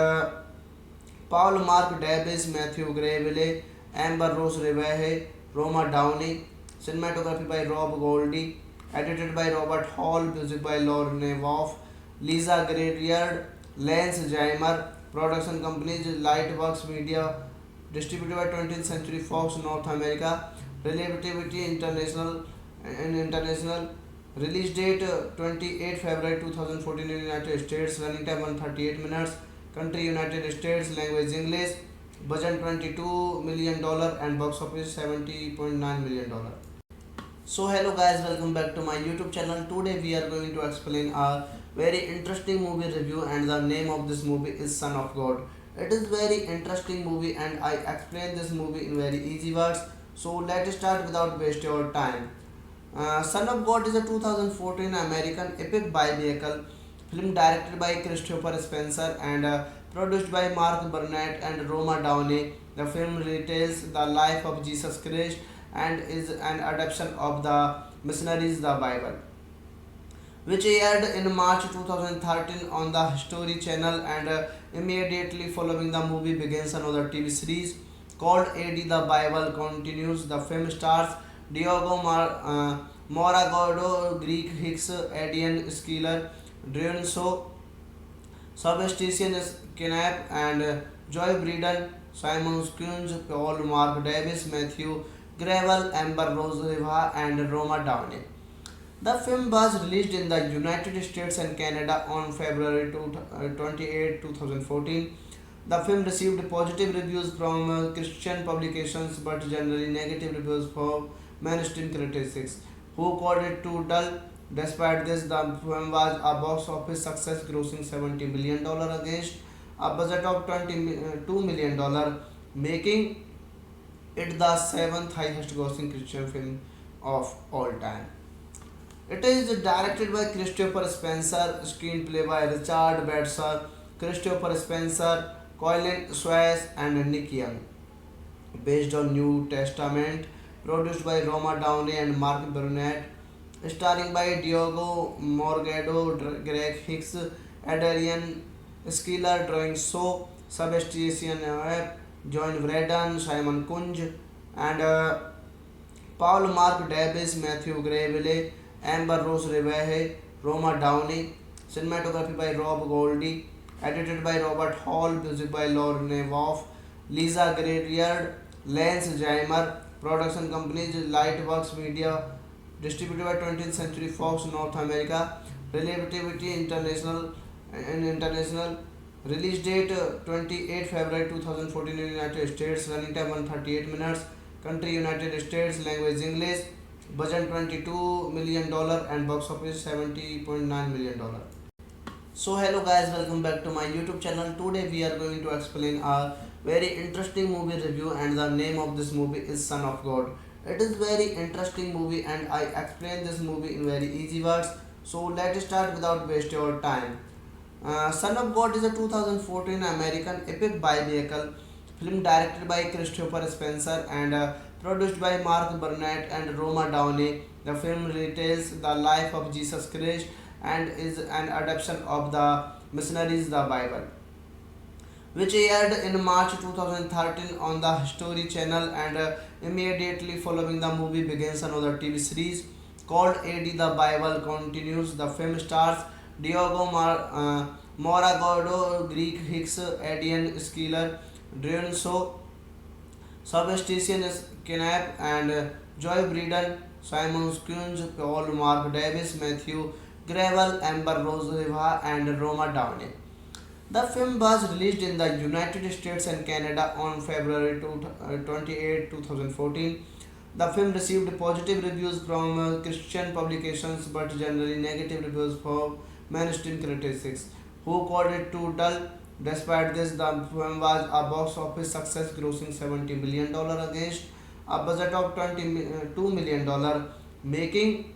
Paul Mark Davis, Matthew Gravely, Amber Rose Revere, Roma Downey, cinematography by Rob Goldie, edited by Robert Hall, music by Lauren Nevoff, Lisa Graybeard, Lance Jaimer, production companies Lightworks Media, distributed by 20th Century Fox North America, Relativity International and International, release date 28 February 2014 in United States, running time 138 minutes, country United States, language English, budget $22 million and box office $70.9 million. So hello guys, welcome back to my YouTube channel. Today we are going to explain a very interesting movie review, and the name of this movie is Son of God. It is very interesting movie and I explain this movie in very easy words. So let's start without waste your time. Son of God is a 2014 American epic biblical film directed by Christopher Spencer and produced by Mark Burnett and Roma Downey. The film retells the life of Jesus Christ and is an adaptation of the Missionaries the Bible, which aired in March 2013 on the History Channel, and immediately following the movie begins another TV series called AD the Bible Continues. The film stars Diogo Moragado, Greek Hicks, Adrian Skiller, Dionso, Sebastian Knapp, and Joy Breeden, Simon Kunz, Paul Mark Davis, Matthew Gravel, Amber Rose Riva, and Roma Downey. The film was released in the United States and Canada on February 28, 2014. The film received positive reviews from Christian publications but generally negative reviews from mainstream critics, who called it too dull. Despite this, the film was a box office success, grossing $70 million against a budget of $22 million, making it the seventh highest grossing Christian film of all time. It is directed by Christopher Spencer, screenplay by Richard Bedser, Christopher Spencer, Colin Suez, and Nick Young. Based on New Testament, produced by Roma Downey and Mark Burnett, starring by Diogo Morgado, Greg Hicks, Adrian Skiller, Drawing So, Sebastian Webb, John Braden, Simon Kunj, and Paul Mark Davis, Matthew Gravely, Amber Rose Revere, Roma Downey, cinematography by Rob Goldie, edited by Robert Hall, music by Lauren Nevoff, Lisa Graybeard, Lance Jaimer, production companies Lightworks Media, distributed by 20th Century Fox North America, Relativity International and International, release date 28 February 2014 in United States, running time 138 minutes, country United States, language English, budget $22 million and box office $70.9 million. So hello guys, welcome back to my YouTube channel. Today we are going to explain a very interesting movie review, and the name of this movie is Son of God. It is very interesting movie and I explain this movie in very easy words. So let's start without wasting your time. Son of God is a 2014 American epic biblical film directed by Christopher Spencer and produced by Mark Burnett and Roma Downey. The film retells the life of Jesus Christ and is an adaptation of the Missionaries the Bible, which aired in March 2013 on the History Channel, and immediately following the movie begins another TV series called AD the Bible Continues. The film stars Diogo Moragado, Greek Hicks, Adrian Skiller, Drenso, Sebastian Knapp, and Joy Breeden, Simon Kunz, Paul Mark Davis, Matthew Gravel, Amber Rose Riva, and Roma Downey. The film was released in the United States and Canada on February 28, 2014. The film received positive reviews from Christian publications but generally negative reviews from mainstream critics, who called it too dull. Despite this, the film was a box office success, grossing $70 million against a budget of $22 million, making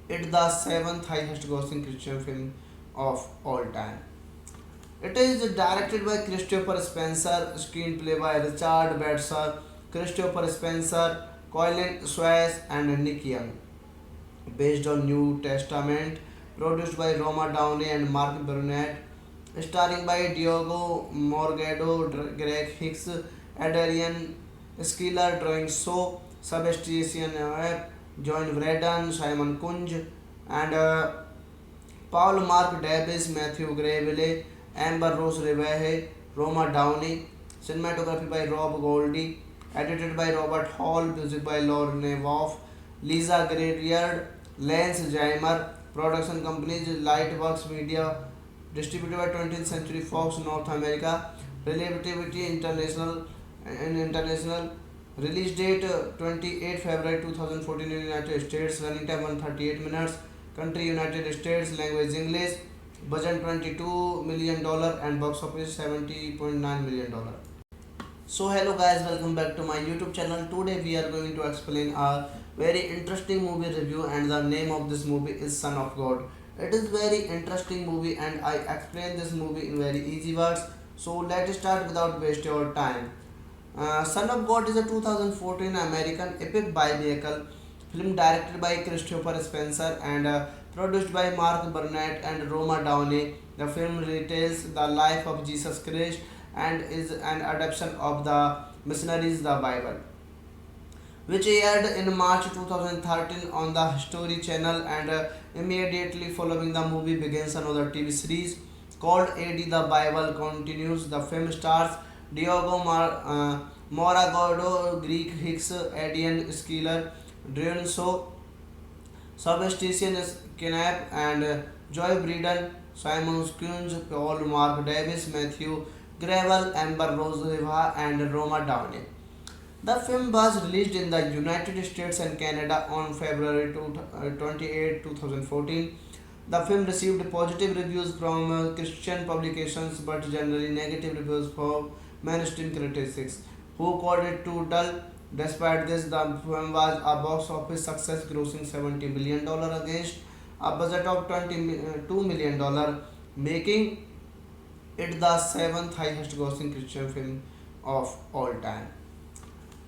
it the seventh highest grossing Christian film of all time. It is directed by Christopher Spencer, screenplay by Richard Batser, Christopher Spencer, Colin Swayze, and Nick Young. Based on New Testament, produced by Roma Downey and Mark Burnett, starring by Diogo Morgado, Greg Hicks, Adrian Skiller, Drawing So, Sebastian John Braden, Simon Kunj, and Paul Mark Davis, Matthew Gravely, Amber Rose Rivehe, Roma Downey. Cinematography by Rob Goldie. Edited by Robert Hall. Music by Lauren Nevoff, Lisa Gradiard, Lance Jaimer. Production companies Lightworks Media. Distributed by 20th Century Fox North America. Relativity International and International. Release date 28 February 2014 in United States. Running time 138 minutes. Country United States. Language English. Budget $22 million and box office $70.9 million. So hello guys, welcome back to my YouTube channel. Today we are going to explain a very interesting movie review, and the name of this movie is Son of God. It is very interesting movie and I explain this movie in very easy words. So let's start without wasting your time. Son of God is a 2014 American epic biblical film directed by Christopher Spencer and produced by Mark Burnett and Roma Downey. The film retells the life of Jesus Christ and is an adaptation of the Missionaries the Bible, which aired in March 2013 on the History Channel, and immediately following the movie begins another TV series called AD the Bible Continues. The film stars Diogo Moragado, Greek Hicks, Adrian Skiller, Drenso, Sebastian Knapp, and Joy Breeden, Simon Kunz, Paul Mark Davis, Matthew Gravel, Amber Rose Riva, and Roma Downey. The film was released in the United States and Canada on February 28, 2014. The film received positive reviews from Christian publications but generally negative reviews from mainstream critics, who called it too dull. Despite this, the film was a box office success, grossing $70 million against a budget of $22 million, making it the seventh highest grossing Christian film of all time.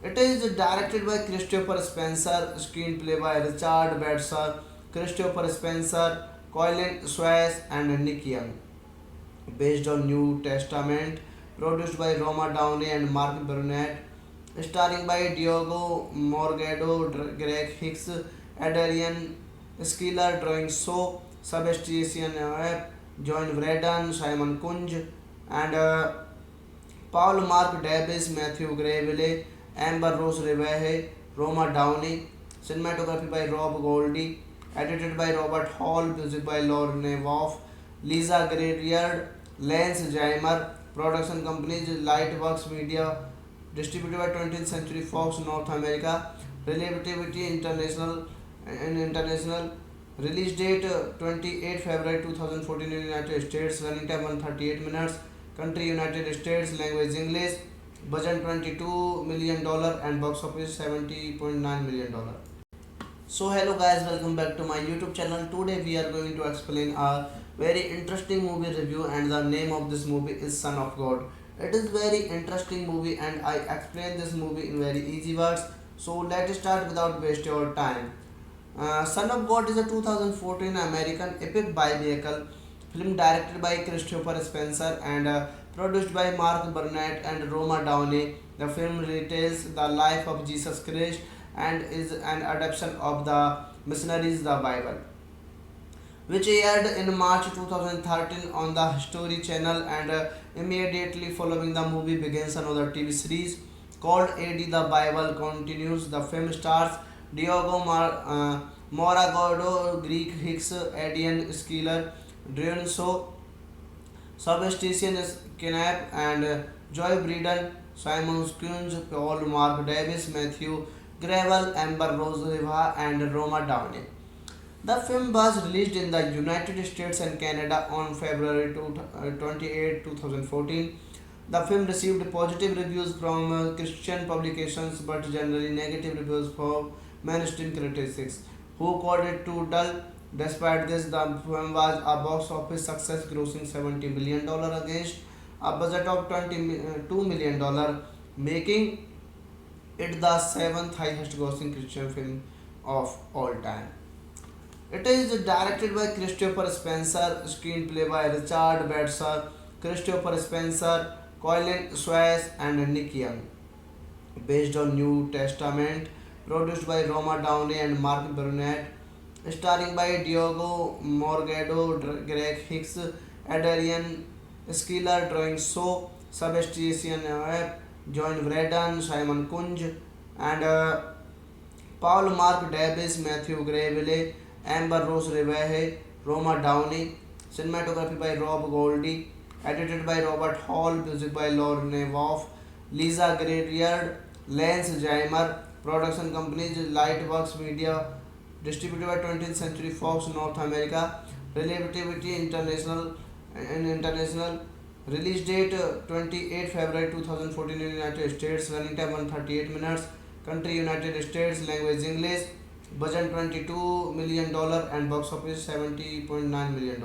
It is directed by Christopher Spencer, screenplay by Richard Batser, Christopher Spencer, Colin Swayze, and Nick Young. Based on New Testament, produced by Roma Downey and Mark Burnett, starring by Diogo Morgado, Greg Hicks, Adrian Skiller, Drawing So, Sebastian John Braden, Simon Kunj, and Paul Mark Davis, Matthew Gravely, Amber Rose Rivehe, Roma Downey. Cinematography by Rob Goldie. Edited by Robert Hall. Music by Lauren Nevoff, Lisa Gradiard, Lance Jaimer. Production companies Lightworks Media. Distributed by 20th Century Fox North America. Relativity International. Release date 28 February 2014 in United States. Running time 138 minutes. Country United States. Language English. Budget $22 million and box office $70.9 million. So hello guys, welcome back to my YouTube channel. Today we are going to explain a very interesting movie review, and the name of this movie is Son of God. It is very interesting movie and I explain this movie in very easy words. So let's start without waste your time. Son of God is a 2014 American epic biblical film directed by Christopher Spencer and produced by Mark Burnett and Roma Downey. The film retells the life of Jesus Christ and is an adaptation of the Missionaries the Bible, which aired in March 2013 on the History Channel, and immediately following the movie begins another TV series called AD the Bible Continues. The film stars Diogo Moragado, Greek Hicks, Adrian Skiller, Dionso, Sebastian Knapp, and Joy Breeden, Simon Kunz, Paul Mark Davis, Matthew Gravel, Amber Rose Riva, and Roma Downey. The film was released in the United States and Canada on February 28, 2014. The film received positive reviews from Christian publications but generally negative reviews from mainstream critics, who called it too dull. Despite this, the film was a box office success, grossing $70 million against a budget of $22 million, making it the seventh highest grossing Christian film of all time. It is directed by Christopher Spencer, screenplay by Richard Batser, Christopher Spencer, Colin Swayze, and Nick Young. Based on New Testament, produced by Roma Downey and Mark Burnett, starring by Diogo Morgado, Greg Hicks, Adrian Skiller, Drawing So, Sebastian Webb, John Braden, Simon Kunj, and Paul Mark Davis, Matthew Gravely, Amber Rose Rivehe, Roma Downey. Cinematography by Rob Goldie. Edited by Robert Hall. Music by Lorne Wolf, Lisa Grayard, Lance Jaimer. Production companies Lightworks Media. Distributed by 20th Century Fox North America. Relativity International. Release date 28 February 2014 in United States. Running time 138 minutes. Country United States. Language English. Budget $22 million and box office $70.9 million.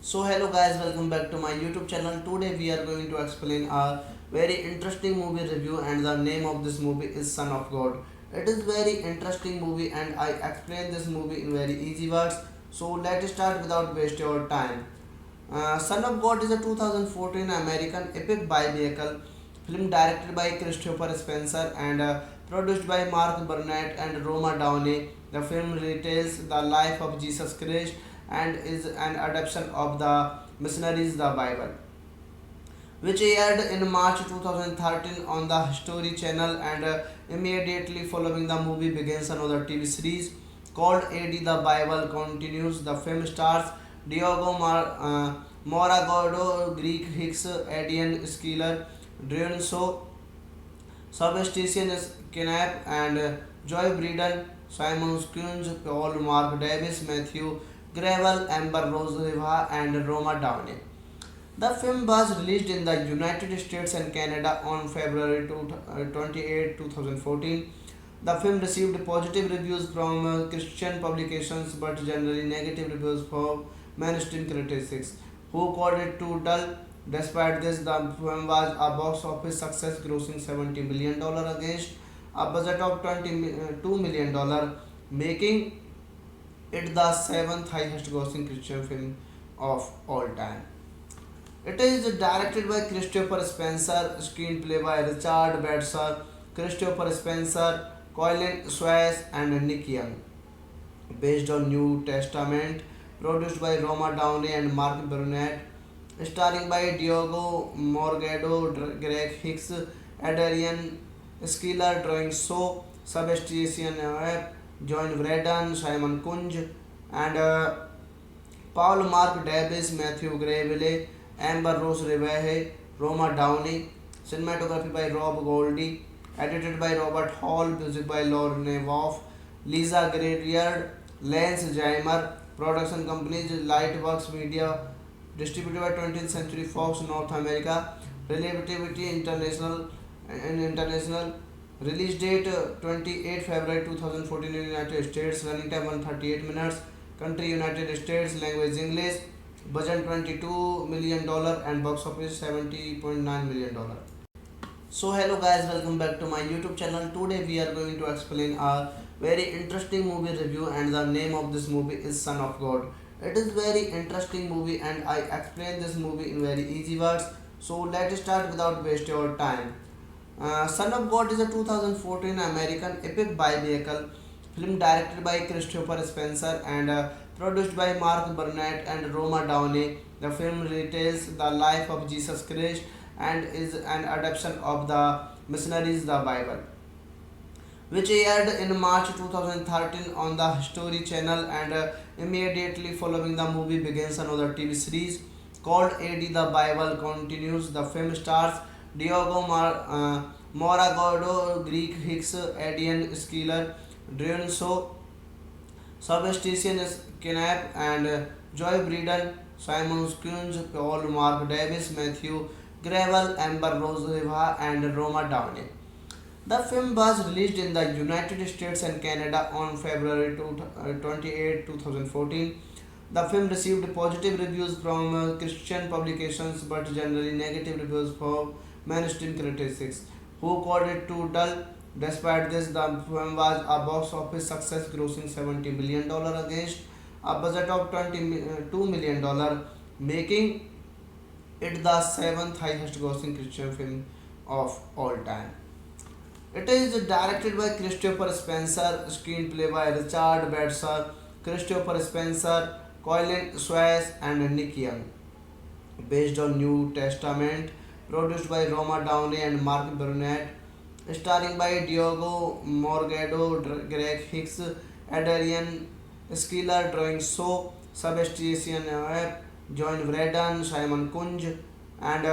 So hello guys, welcome back to my YouTube channel. Today we are going to explain a very interesting movie review, and the name of this movie is Son of God. It is very interesting movie and I explain this movie in very easy words. So let's start without waste your time. Son of God is a 2014 American epic biblical film directed by Christopher Spencer and produced by Mark Burnett and Roma Downey. The film retells the life of Jesus Christ and is an adaptation of the Missionaries the Bible, which aired in March 2013 on the History Channel, and immediately following the movie begins another TV series called AD the Bible Continues. The film stars Diogo Moragado, Greek Hicks, Adrian Skiller, Dionso, Sebastian Knapp, and Joy Breeden, Simon Kunz, Paul Mark Davis, Matthew Gravel, Amber Rose Riva, and Roma Downey. The film was released in the United States and Canada on February 28, 2014. The film received positive reviews from Christian publications but generally negative reviews from mainstream critics, who called it too dull. Despite this, the film was a box office success, grossing $70 million against a budget of $22 million, making it the seventh highest grossing Christian film of all time. It is directed by Christopher Spencer, screenplay by Richard Batser, Christopher Spencer, Colin Swayze, and Nick Young. Based on New Testament, produced by Roma Downey and Mark Burnett, starring by Diogo Morgado, Greg Hicks, Adrian Skiller, Drawing So, Sebastian Webb, John Braden, Simon Kunj, and Paul Mark Davis, Matthew Gravely, Amber Rose Rivehe, Roma Downey. Cinematography by Rob Goldie. edited by Robert Hall, music by Lauren Wolf, Lisa Gradiard, Lance Jaimer, production companies Lightworks Media, distributed by 20th Century Fox North America, Relativity International and International. Release date 28 February 2014 in United States. Running time 138 minutes. Country United States. Language English. Budget $22 million and box office $70.9 million. So hello guys, welcome back to my YouTube channel. Today we are going to explain a very interesting movie review, and the name of this movie is Son of God. It is very interesting movie and I explain this movie in very easy words. So let's start without waste your time. Son of God is a 2014 American epic biblical film directed by Christopher Spencer and produced by Mark Burnett and Roma Downey. The film retells the life of Jesus Christ and is an adaptation of the Missionaries the Bible, which aired in March 2013 on the History Channel, and immediately following the movie begins another TV series called AD the Bible Continues. The film stars Diogo Moragado, Greek Hicks, Adrian Schiller, Dionso, Sebastian Knapp, and Joy Breeden, Simon Kunz, Paul Mark Davis, Matthew Gravel, Amber Rose Riva, and Roma Downey. The film was released in the United States and Canada on February 28, 2014. The film received positive reviews from Christian publications but generally negative reviews from mainstream critics, who called it too dull. Despite this, the film was a box office success, grossing $70 million against a budget of $22 million, making it the seventh highest grossing Christian film of all time. It is directed by Christopher Spencer, screenplay by Richard Bedser, Christopher Spencer, Colin Swayze, and Nick Young. Based on New Testament, produced by Roma Downey and Mark Burnett, starring by Diogo Morgado, Greg Hicks, Adrian Schiller, Drawing So, Sebastian Webb, John Braden, Simon Kunj, and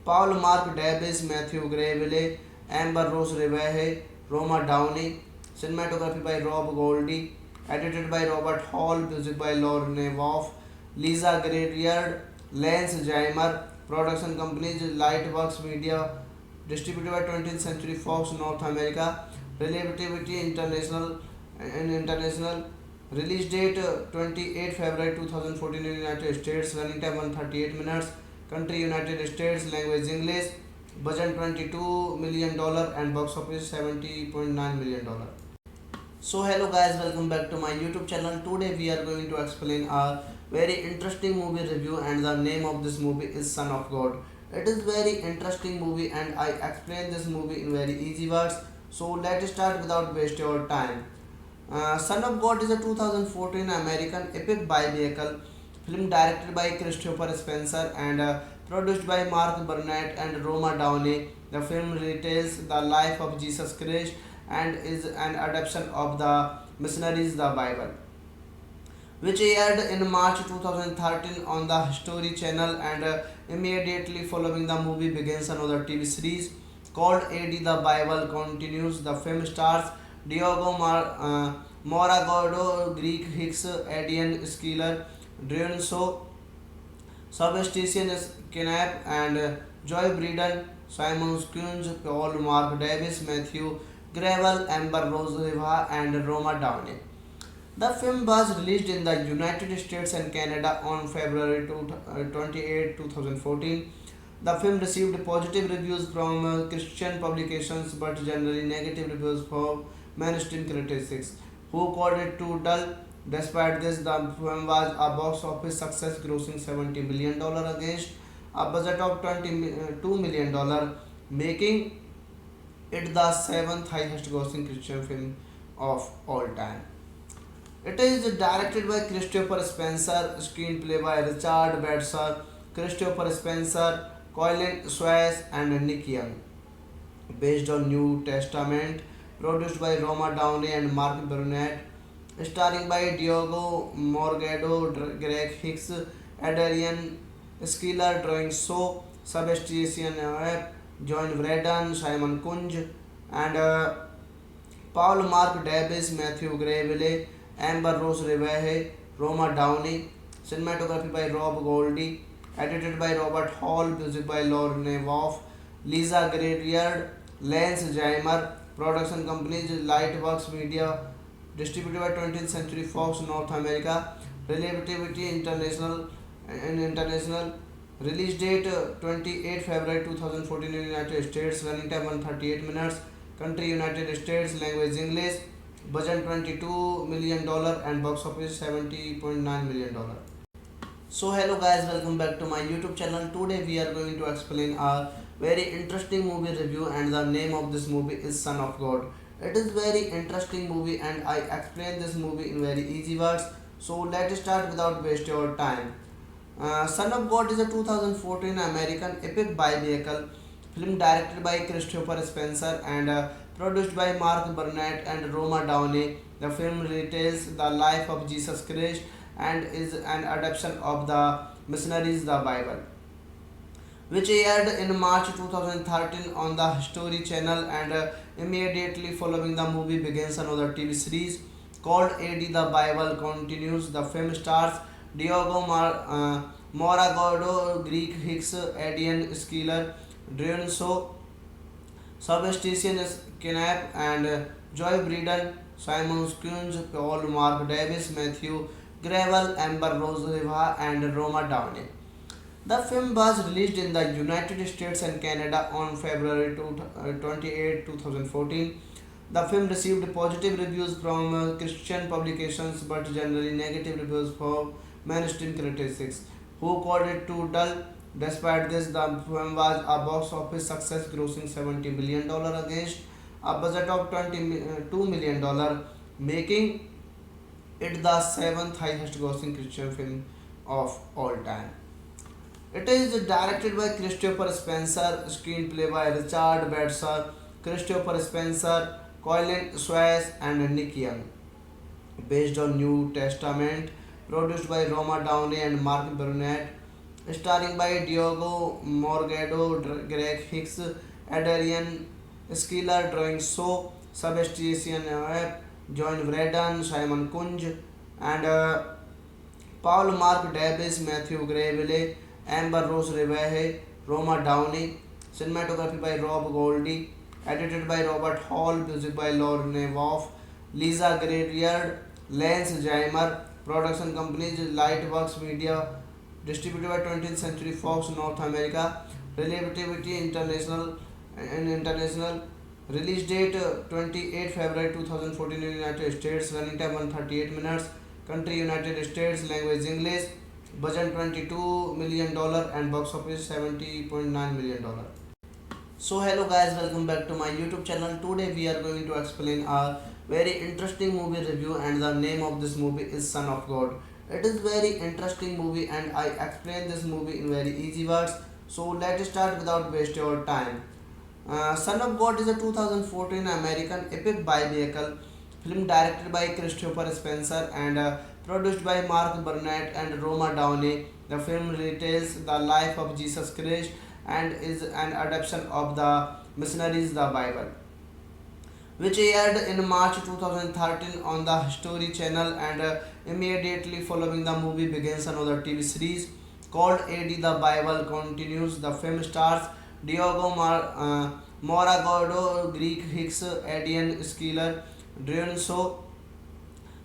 Paul Mark Davis, Matthew Gravely, Amber Rose Rivehe, Roma Downey. Cinematography by Rob Goldie, edited by Robert Hall, music by Lauren Wolf, Lisa Gradiard, Lance Jaimer, production companies Lightworks Media, distributed by 20th Century Fox North America, Relativity International and International. Release date 28 February 2014 in United States. Running time 138 minutes. Country United States. Language English. Budget $22 million and box office $70.9 million. So hello guys, welcome back to my YouTube channel. Today we are going to explain a very interesting movie review, and the name of this movie is Son of God. It is very interesting movie and I explain this movie in very easy words. So let's start without waste your time. Son of God is a 2014 American epic biblical film directed by Christopher Spencer and produced by Mark Burnett and Roma Downey. The film retells the life of Jesus Christ and is an adaptation of the Missionaries the Bible, which aired in March 2013 on the History Channel, and immediately following the movie begins another TV series called AD the Bible Continues. The film stars Diogo Moragado, Greek Hicks, Adrian Schiller, Dionso, Sebastian Knapp, and Joy Breeden, Simon Kunz, Paul Mark Davis, Matthew Gravel, Amber Rose Riva, and Roma Downey. The film was released in the United States and Canada on February 28, 2014. The film received positive reviews from Christian publications but generally negative reviews from mainstream critics, who called it too dull. Despite this, the film was a box office success, grossing $70 million against a budget of $22 million, making it the seventh highest grossing Christian film of all time. It is directed by Christopher Spencer, screenplay by Richard Bedser, Christopher Spencer, Colin Swayze, and Nick Young. Based on New Testament, produced by Roma Downey and Mark Burnett, starring by Diogo Morgado, Greg Hicks, Adrian Schiller, Drawing So, Sebastian Webb, John Braden, Simon Kunj, and Paul Mark Davis, Matthew Gravely, Amber Rose Reveje, Roma Downey. Cinematography by Rob Goldie. Edited by Robert Hall. Music by Lauren Nevoff, Lisa Graybeard, Lance Jaimer. Production companies Lightworks Media. Distributed by 20th Century Fox North America. Relativity International and International. Release date 28 February 2014 in United States. Running time 138 minutes. Country United States. Language English. Budget $22 million and box office $70.9 million. So hello guys, welcome back to my YouTube channel. Today we are going to explain a very interesting movie review, and the name of this movie is Son of God. It is very interesting movie and I explain this movie in very easy words. So let's start without waste your time. Son of God is a 2014 American epic biblical film directed by Christopher Spencer and produced by Mark Burnett and Roma Downey. The film retells the life of Jesus Christ and is an adaptation of the Missionaries the Bible, which aired in March 2013 on the History Channel, and immediately following the movie begins another TV series called AD the Bible Continues. The film stars Diogo Moragado, Greek Hicks, Adrian Skiller, Dionso, Sebastian Knapp, and Joy Breeden, Simon Kunz, Paul Mark Davis, Matthew Gravel, Amber Rose Riva, and Roma Downey. The film was released in the United States and Canada on February 28, 2014. The film received positive reviews from Christian publications but generally negative reviews from mainstream critics, who called it too dull. Despite this, the film was a box office success, grossing $70 million against a budget of $22 million, making it the seventh highest grossing Christian film of all time. It is directed by Christopher Spencer, screenplay by Richard Bedser, Christopher Spencer, Colin Suez, and Nick Young. Based on New Testament, produced by Roma Downey and Mark Burnett, starring by Diogo Morgado, Greg Hicks, Adrian Skiller, Drawing So, Sebastian Webb, John Braden, Simon Kunj, and Paul Mark Davis, Matthew Gravely, Amber Rose Reveje, Roma Downey. Cinematography by Rob Goldie. Edited by Robert Hall. Music by Lauren Nevoff, Lisa Graybeard, Lance Jaimer. Production companies Lightworks Media. Distributed by 20th Century Fox North America. Relativity International and International. Release date 28 February 2014 in United States. Running time 138 minutes. Country United States. Language English. Budget $22 million and box office $70.9 million. So hello guys, welcome back to my YouTube channel. Today we are going to explain a very interesting movie review, and the name of this movie is Son of God. It is very interesting movie and I explain this movie in very easy words. So let's start without waste your time. Son of God is a 2014 American epic biblical film directed by Christopher Spencer and produced by Mark Burnett and Roma Downey. The film retells the life of Jesus Christ and is an adaptation of the Missionaries the Bible, which aired in March 2013 on the History Channel, and immediately following the movie begins another TV series called AD the Bible Continues. The film stars Diogo Moragado, Greek Hicks, Adrian Skiller, Dionso,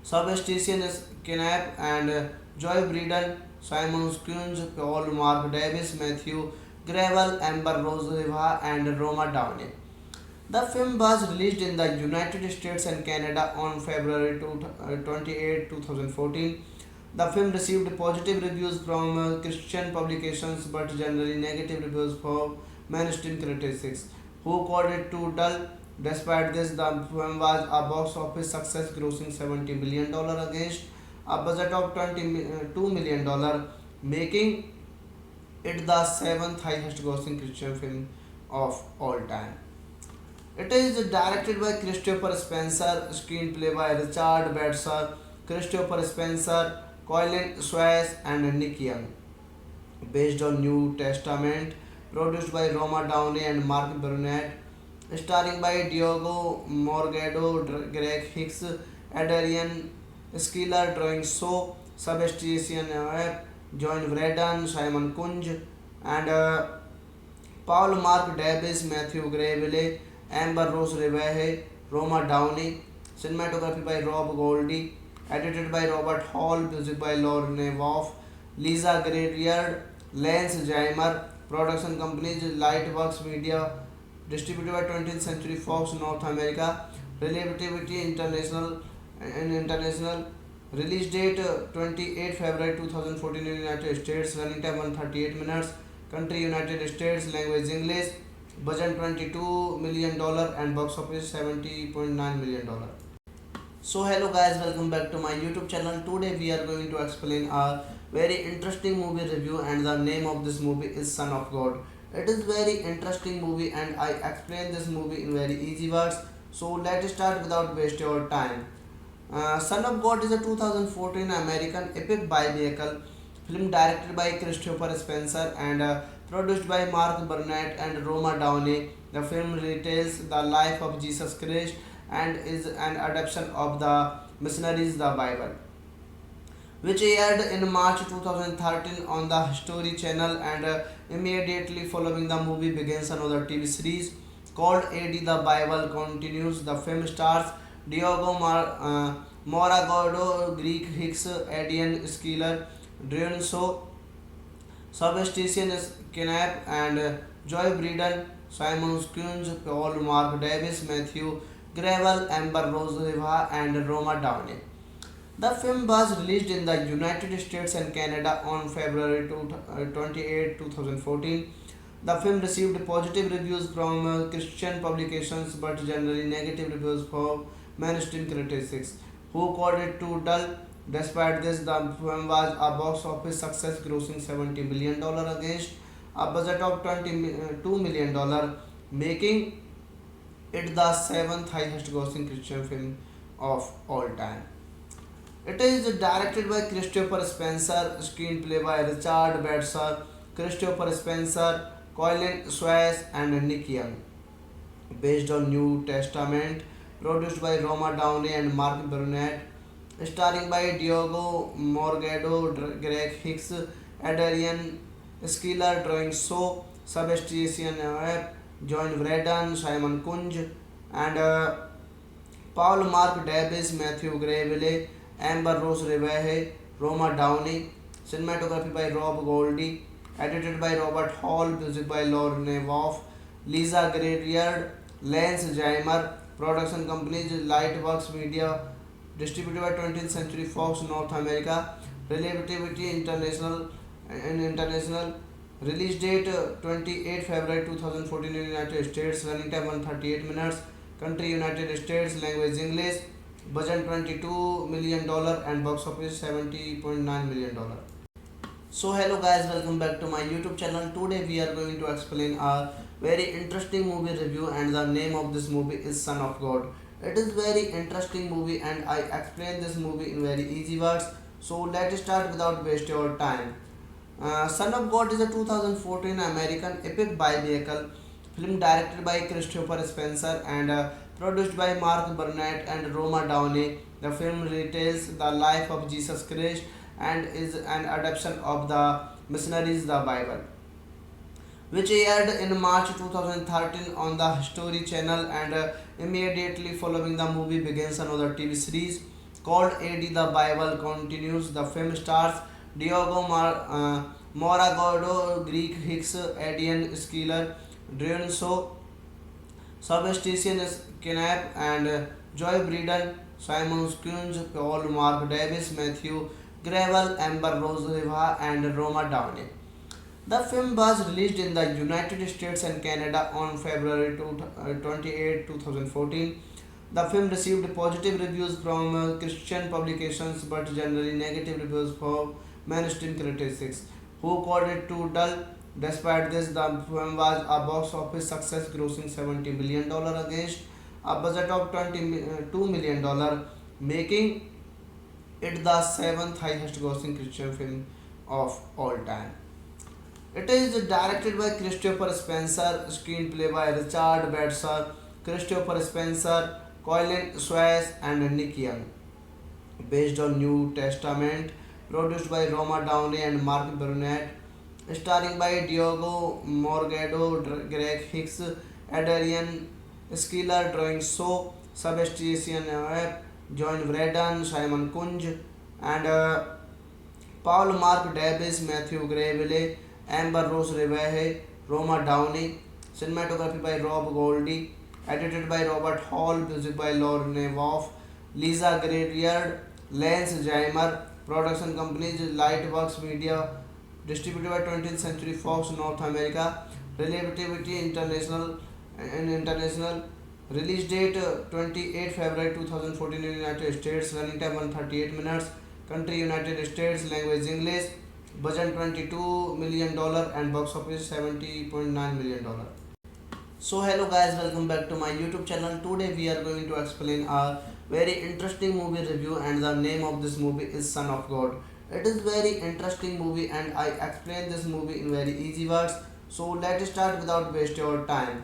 Sebastian Knapp, and Joy Breeden, Simon Kunz, Paul Mark Davis, Matthew Gravel, Amber Rose Riva, and Roma Downey. The film was released in the United States and Canada on February 28, 2014. The film received positive reviews from Christian publications but generally negative reviews from mainstream critics, who called it too dull. Despite this, the film was a box office success, grossing $70 million against a budget of $22 million, making it the seventh highest grossing Christian film of all time. It is directed by Christopher Spencer, screenplay by Richard Bedser, Christopher Spencer, Colin Suez, and Nick Young. Based on New Testament, produced by Roma Downey and Mark Burnett, starring by Diogo Morgado, Greg Hicks, Adrian Skiller, drawing so Sebastian Oer, John Braden, Simon Kunj, and Paul Mark Davis, Matthew Gravely, Amber Rose Reveje, Roma Downey, cinematography by Rob Goldie, edited by Robert Hall, music by Lorne Wolf, Lisa Gradiard, Lance Jaimer, production companies Lightworks Media, distributed by 20th Century Fox North America, Relativity International and International, release date 28 February 2014 in United States, running time 138 minutes, country United States, language English, budget $22 million and box office $70.9 million. So hello guys, welcome back to my YouTube channel. Today we are going to explain a very interesting movie review, and the name of this movie is Son of God. It is very interesting movie and I explain this movie in very easy words. So let's start without wasting our time. Son of God is a 2014 American epic biblical film directed by Christopher Spencer and produced by Mark Burnett and Roma Downey. The film retells the life of Jesus Christ and is an adaptation of the Missionaries the Bible, which aired in March 2013 on the History Channel, and immediately following the movie begins another TV series called AD the Bible Continues. The film stars Diogo Moragado, Greek Hicks, Adrian Skiller, Dionso, Sebastian Kinap, and Joy Breeden, Simon Kunz, Paul Mark Davis, Matthew Gravel, Amber Rose Riva, and Roma Downey. The film was released in the United States and Canada on February 28, 2014. The film received positive reviews from Christian publications but generally negative reviews from mainstream critics, who called it too dull. Despite this, the film was a box office success, grossing $70 million against a budget of $22 million, making it the seventh highest grossing Christian film of all time. It is directed by Christopher Spencer, screenplay by Richard Bedser, Christopher Spencer, Colin Swayze, and Nick Young. Based on New Testament, produced by Roma Downey and Mark Burnett, starring by Diogo Morgado, Greg Hicks, Adrian Skiller, drawing so Sebastian Oer, John Braden, Simon Kunj, and Paul Mark Davis, Matthew Gravely, Amber Rose Reveje, Roma Downey, cinematography by Rob Goldie, edited by Robert Hall, music by Lorne Wolf, Lisa Gradiard, Lance Jaimer, production companies Lightworks Media, distributed by 20th Century Fox North America, Relativity International and International, release date 28 February 2014 in United States, running time 138 minutes, country United States, language English, budget $22 million and box office $70.9 million. So hello guys, welcome back to my YouTube channel. Today we are going to explain a very interesting movie review, and the name of this movie is Son of God. It is very interesting movie and I explain this movie in very easy words. So let's start without wasting our time. Son of God is a 2014 American epic biblical film directed by Christopher Spencer and produced by Mark Burnett and Roma Downey. The film retells the life of Jesus Christ and is an adaptation of the Missionaries the Bible, which aired in March 2013 on the History Channel, and immediately following the movie begins another TV series called AD the Bible Continues. The film stars Diogo Moragado, Greek Hicks, Adrian Skiller, Dionso, Sebastian Kinap, and Joy Breeden, Simon Kunz, Paul Mark Davis, Matthew Gravel, Amber Rose Riva, and Roma Downey. The film was released in the United States and Canada on February 28, 2014. The film received positive reviews from Christian publications but generally negative reviews from mainstream critics, who called it too dull. Despite this, the film was a box office success, grossing $70 million against a budget of $22 million, making it the seventh highest grossing Christian film of all time. It is directed by Christopher Spencer, screenplay by Richard Bedser, Christopher Spencer, Colin Swayze, and Nick Young. Based on New Testament, produced by Roma Downey and Mark Burnett, starring by Diogo Morgado, Greg Hicks, Adrian Skiller, Drawing So, Sebastian Webb, John Braden, Simon Kunj, and Paul Mark Davis, Matthew Gravely, Amber Rose Reveje, Roma Downey, cinematography by Rob Goldie, edited by Robert Hall, music by Lauren Nevoff, Lisa Gradiard, Lance Jaimer, production companies Lightworks Media, distributed by 20th Century Fox North America, Relativity International and International, release date 28 February 2014 in United States, running time 138 minutes, country United States, language English, budget $22 million and box office $70.9 million. So hello guys, welcome back to my YouTube channel. Today we are going to explain a very interesting movie review, and the name of this movie is Son of God. It is very interesting movie and I explain this movie in very easy words. So let's start without waste your time.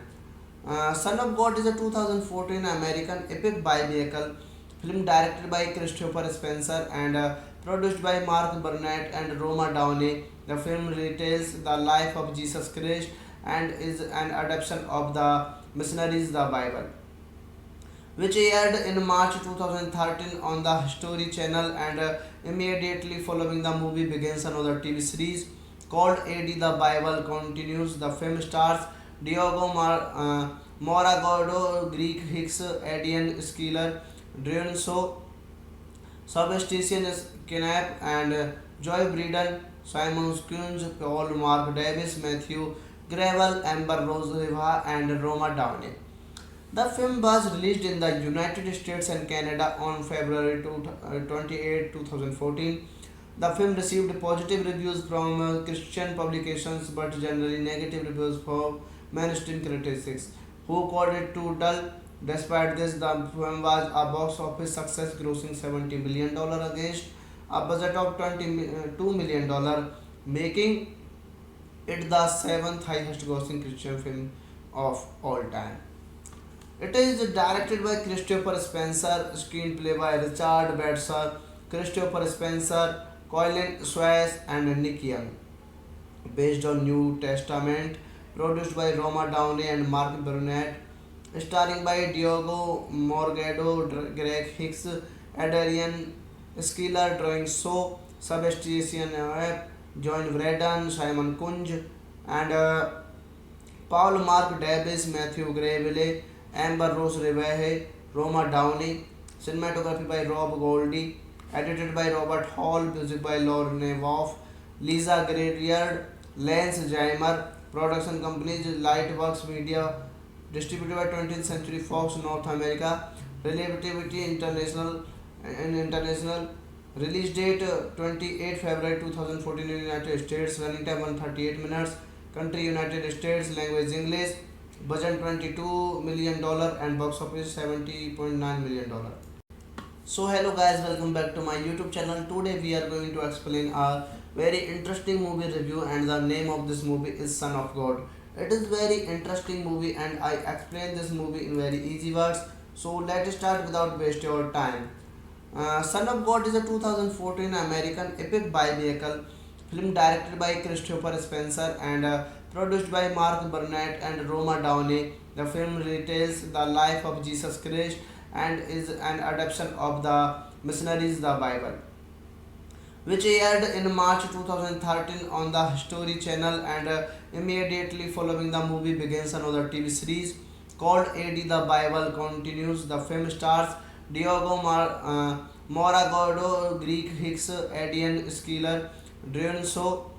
Son of God is a 2014 American epic biblical film directed by Christopher Spencer and produced by Mark Burnett and Roma Downey. The film retells the life of Jesus Christ and is an adaptation of the Missionaries the Bible, which aired in March 2013 on the History Channel, and immediately following the movie begins another TV series called AD the Bible Continues. The film stars Diogo Moragado, Greek Hicks, Adrian Skiller, Drian So, Sebastian Knapp, and Joy Breeden, Simon Kunz, Paul Mark Davis, Matthew Gravel, Amber Rose Riva, and Roma Downey. The film was released in the United States and Canada on February 28, 2014. The film received positive reviews from Christian publications but generally negative reviews from mainstream critics, who called it too dull. Despite this, the film was a box office success, grossing $70 million against a budget of $22 million, making it the seventh highest grossing Christian film of all time. It is directed by Christopher Spencer, screenplay by Richard Bedser, Christopher Spencer, Colin Swayze, and Nick Young. Based on New Testament, produced by Roma Downey and Mark Burnett, starring by Diogo Morgado, Greg Hicks, Adrian Skiller, Drawing So, Sebastian Webb, John Braden, Simon Kunj, and Paul Mark Davis, Matthew Gravely, Amber Rose Reveje, Roma Downey, cinematography by Rob Goldie, edited by Robert Hall, music by Lauren Nevoff, Lisa Gradiard, Lance Jaimer, production companies Lightworks Media, distributed by 20th Century Fox North America, Relativity International and International, release date 28 February 2014 in United States, running time 138 minutes, country United States, language English, budget $22 million and box office $70.9 million. So hello guys, welcome back to my YouTube channel. Today we are going to explain a very interesting movie review, and the name of this movie is Son of God. It is very interesting movie and I explain this movie in very easy words. So let's start without waste your time. Son of God is a 2014 American epic biblical film directed by Christopher Spencer and produced by Mark Burnett and Roma Downey. The film retells the life of Jesus Christ and is an adaptation of the Missionaries the Bible, which aired in March 2013 on the History Channel, and immediately following the movie begins another TV series called AD the Bible Continues. The film stars Diogo Moragado, Greek Hicks, Adrian Skiller, Drian So,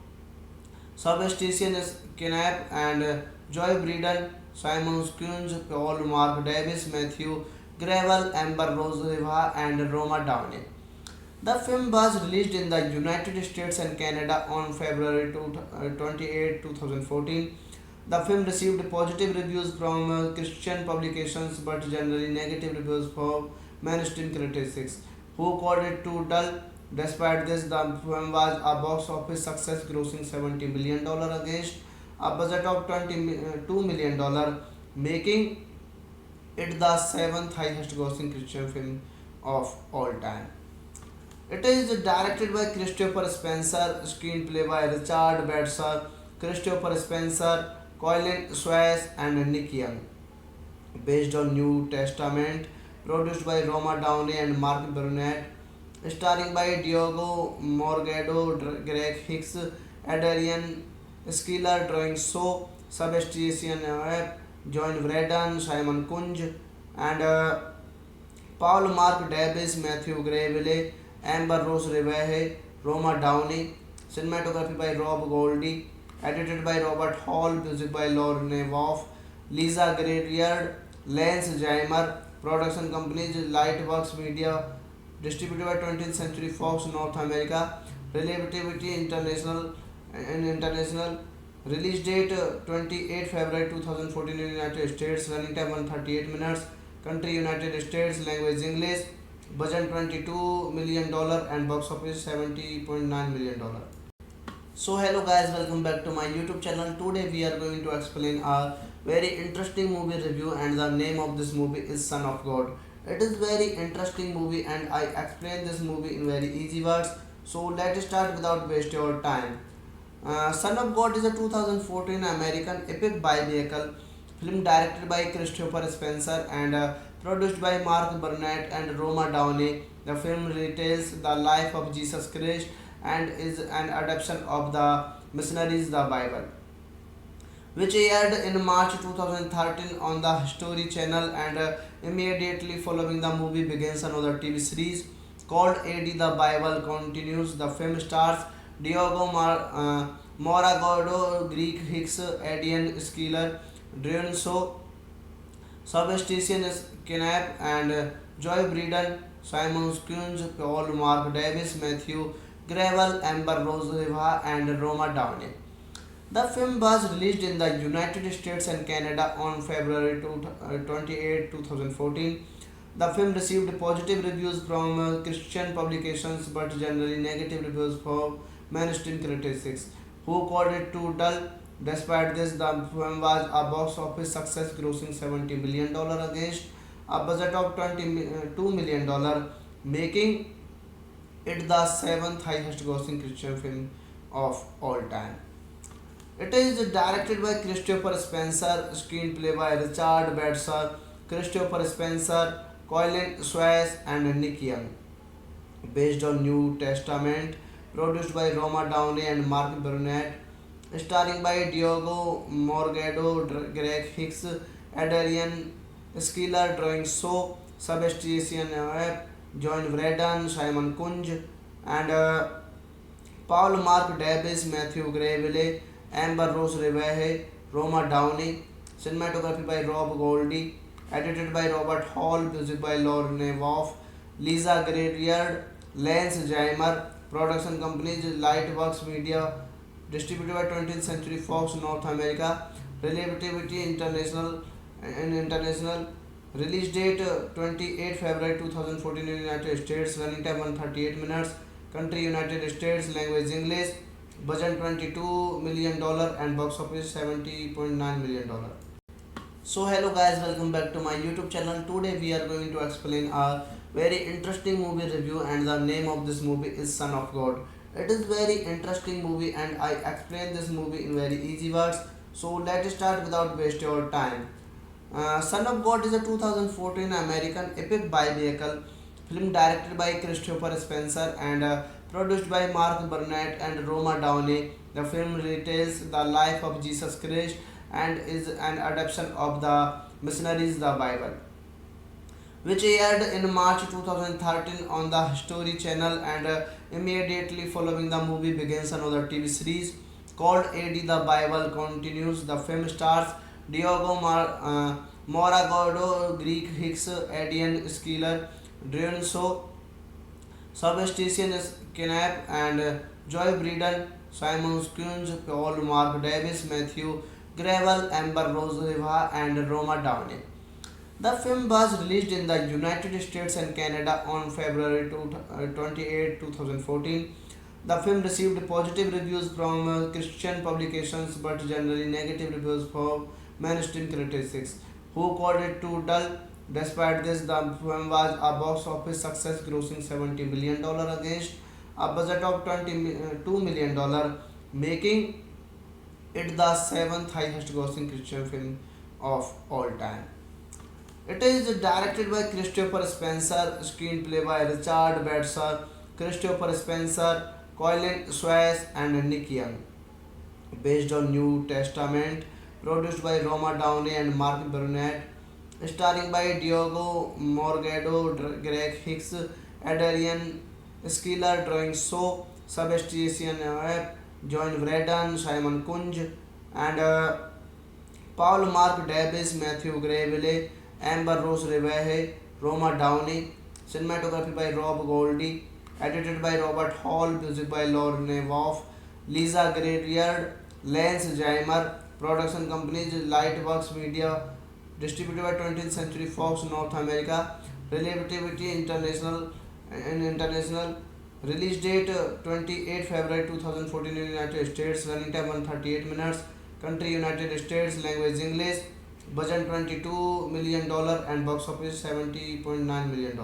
Sebastian Knapp, and Joy Breeden, Simon Kunz, Paul Mark Davis, Matthew Gravel, Amber Rose Riva, and Roma Downey. The film was released in the United States and Canada on February 28, 2014. The film received positive reviews from Christian publications but generally negative reviews from mainstream critics, who called it too dull. Despite this, the film was a box office success, grossing $70 million against a budget of $22 million, making it the seventh highest grossing Christian film of all time. It is directed by Christopher Spencer, screenplay by Richard Bedser, Christopher Spencer, Colin Swayze, and Nick Young. Based on New Testament, produced by Roma Downey and Mark Burnett, starring by Diogo Morgado, Greg Hicks, Adrian Skiller, Drawing So, Sebastian Webb, John Braden, Simon Kunj, and Paul Mark Davis, Matthew Gravely, Amber Rose Reveje, Roma Downey, cinematography by Rob Goldie, edited by Robert Hall, music by Lauren Nevoff, Lisa Grayard, Lance Jaimer, production companies Lightworks Media, distributed by 20th Century Fox North America, Relativity International and International, release date 28 February 2014 in United States, running time 138 minutes, country United States, language English, budget $22 million and box office $70.9 million. So hello guys, welcome back to my YouTube channel. Today we are going to explain a very interesting movie review, and the name of this movie is Son of God. It is very interesting movie and I explain this movie in very easy words. So let's start without waste your time. Son of God is a 2014 American epic biblical film directed by Christopher Spencer and produced by Mark Burnett and Roma Downey. The film retells the life of Jesus Christ and is an adaptation of the Missionaries the Bible, which aired in March 2013 on the History Channel, and immediately following the movie begins another TV series called AD the Bible Continues. The film stars Diogo Moragado, Greek Hicks, Adrian Skiller, Drew So, Sebastian Knapp, and Joy Breeden, Simon Kunj, Paul Mark Davis, Matthew Gravel, Amber Rose Riva, and Roma Downey. The film was released in the United States and Canada on February 28, 2014. The film received positive reviews from Christian publications but generally negative reviews from mainstream critics, who called it too dull. Despite this, the film was a box office success, grossing $70 million against a budget of $22 million, making it the seventh highest grossing Christian film of all time. It is directed by Christopher Spencer, screenplay by Richard Bedser, Christopher Spencer, Colin Swayze, and Nick Young. Based on New Testament, produced by Roma Downey and Mark Burnett, starring by Diogo Morgado, Greg Hicks, Adrian Skiller, Drawing So, Sebastian Webb, John Braden, Simon Kunj, and Paul Mark Davis, Matthew Gravely, Amber Rose Reveje, Roma Downey, cinematography by Rob Goldie, edited by Robert Hall, music by Lauren Nevoff, Lisa Grayard, Lance Jaimer, production companies Lightworks Media, distributed by 20th Century Fox North America, Relativity International and International, release date 28 February 2014 in United States, running time 138 minutes, country United States, language English, budget $22 million and box office $70.9 million. So hello guys, welcome back to my YouTube channel. Today we are going to explain a very interesting movie review, and the name of this movie is Son of God. It is very interesting movie and I explain this movie in very easy words. So let's start without waste your time. Son of God is a 2014 American epic biblical film directed by Christopher Spencer and produced by Mark Burnett and Roma Downey. The film retells the life of Jesus Christ and is an adaptation of the Missionaries the Bible, which aired in March 2013 on the History Channel, and immediately following the movie begins another TV series called AD the Bible Continues. The film stars Diogo Moragado, Greek Hicks, Adrian Skiller, Drew So, Sebastian Knapp, and Joy Breeden, Simon Kunj, Paul Mark Davis, Matthew Gravel, Amber Rose Riva, and Roma Downey. The film was released in the United States and Canada on February 28, 2014. The film received positive reviews from Christian publications but generally negative reviews from mainstream critics, who called it too dull. Despite this, the film was a box office success, grossing $70 million against a budget of $22 million, making it the seventh highest grossing Christian film of all time. It is directed by Christopher Spencer, screenplay by Richard Bedser, Christopher Spencer, Colin Suez, and Nick Young. Based on New Testament, produced by Roma Downey and Mark Burnett, starring by Diogo Morgado, Greg Hicks, Adrian Skiller, Drawing So, Sebastian Webb, John Braden, Simon Kunj, and Paul Mark Davis, Matthew Gravely, Amber Rose Reveje, Roma Downey, cinematography by Rob Goldie, edited by Robert Hall, music by Lauren Nevoff, Lisa Gradiard, Lance Jaimer, production companies Lightworks Media, distributed by 20th Century Fox North America, Relativity International and International, release date 28 February 2014 in United States, running time 138 minutes, country United States, language English, budget $22 million and box office $70.9 million.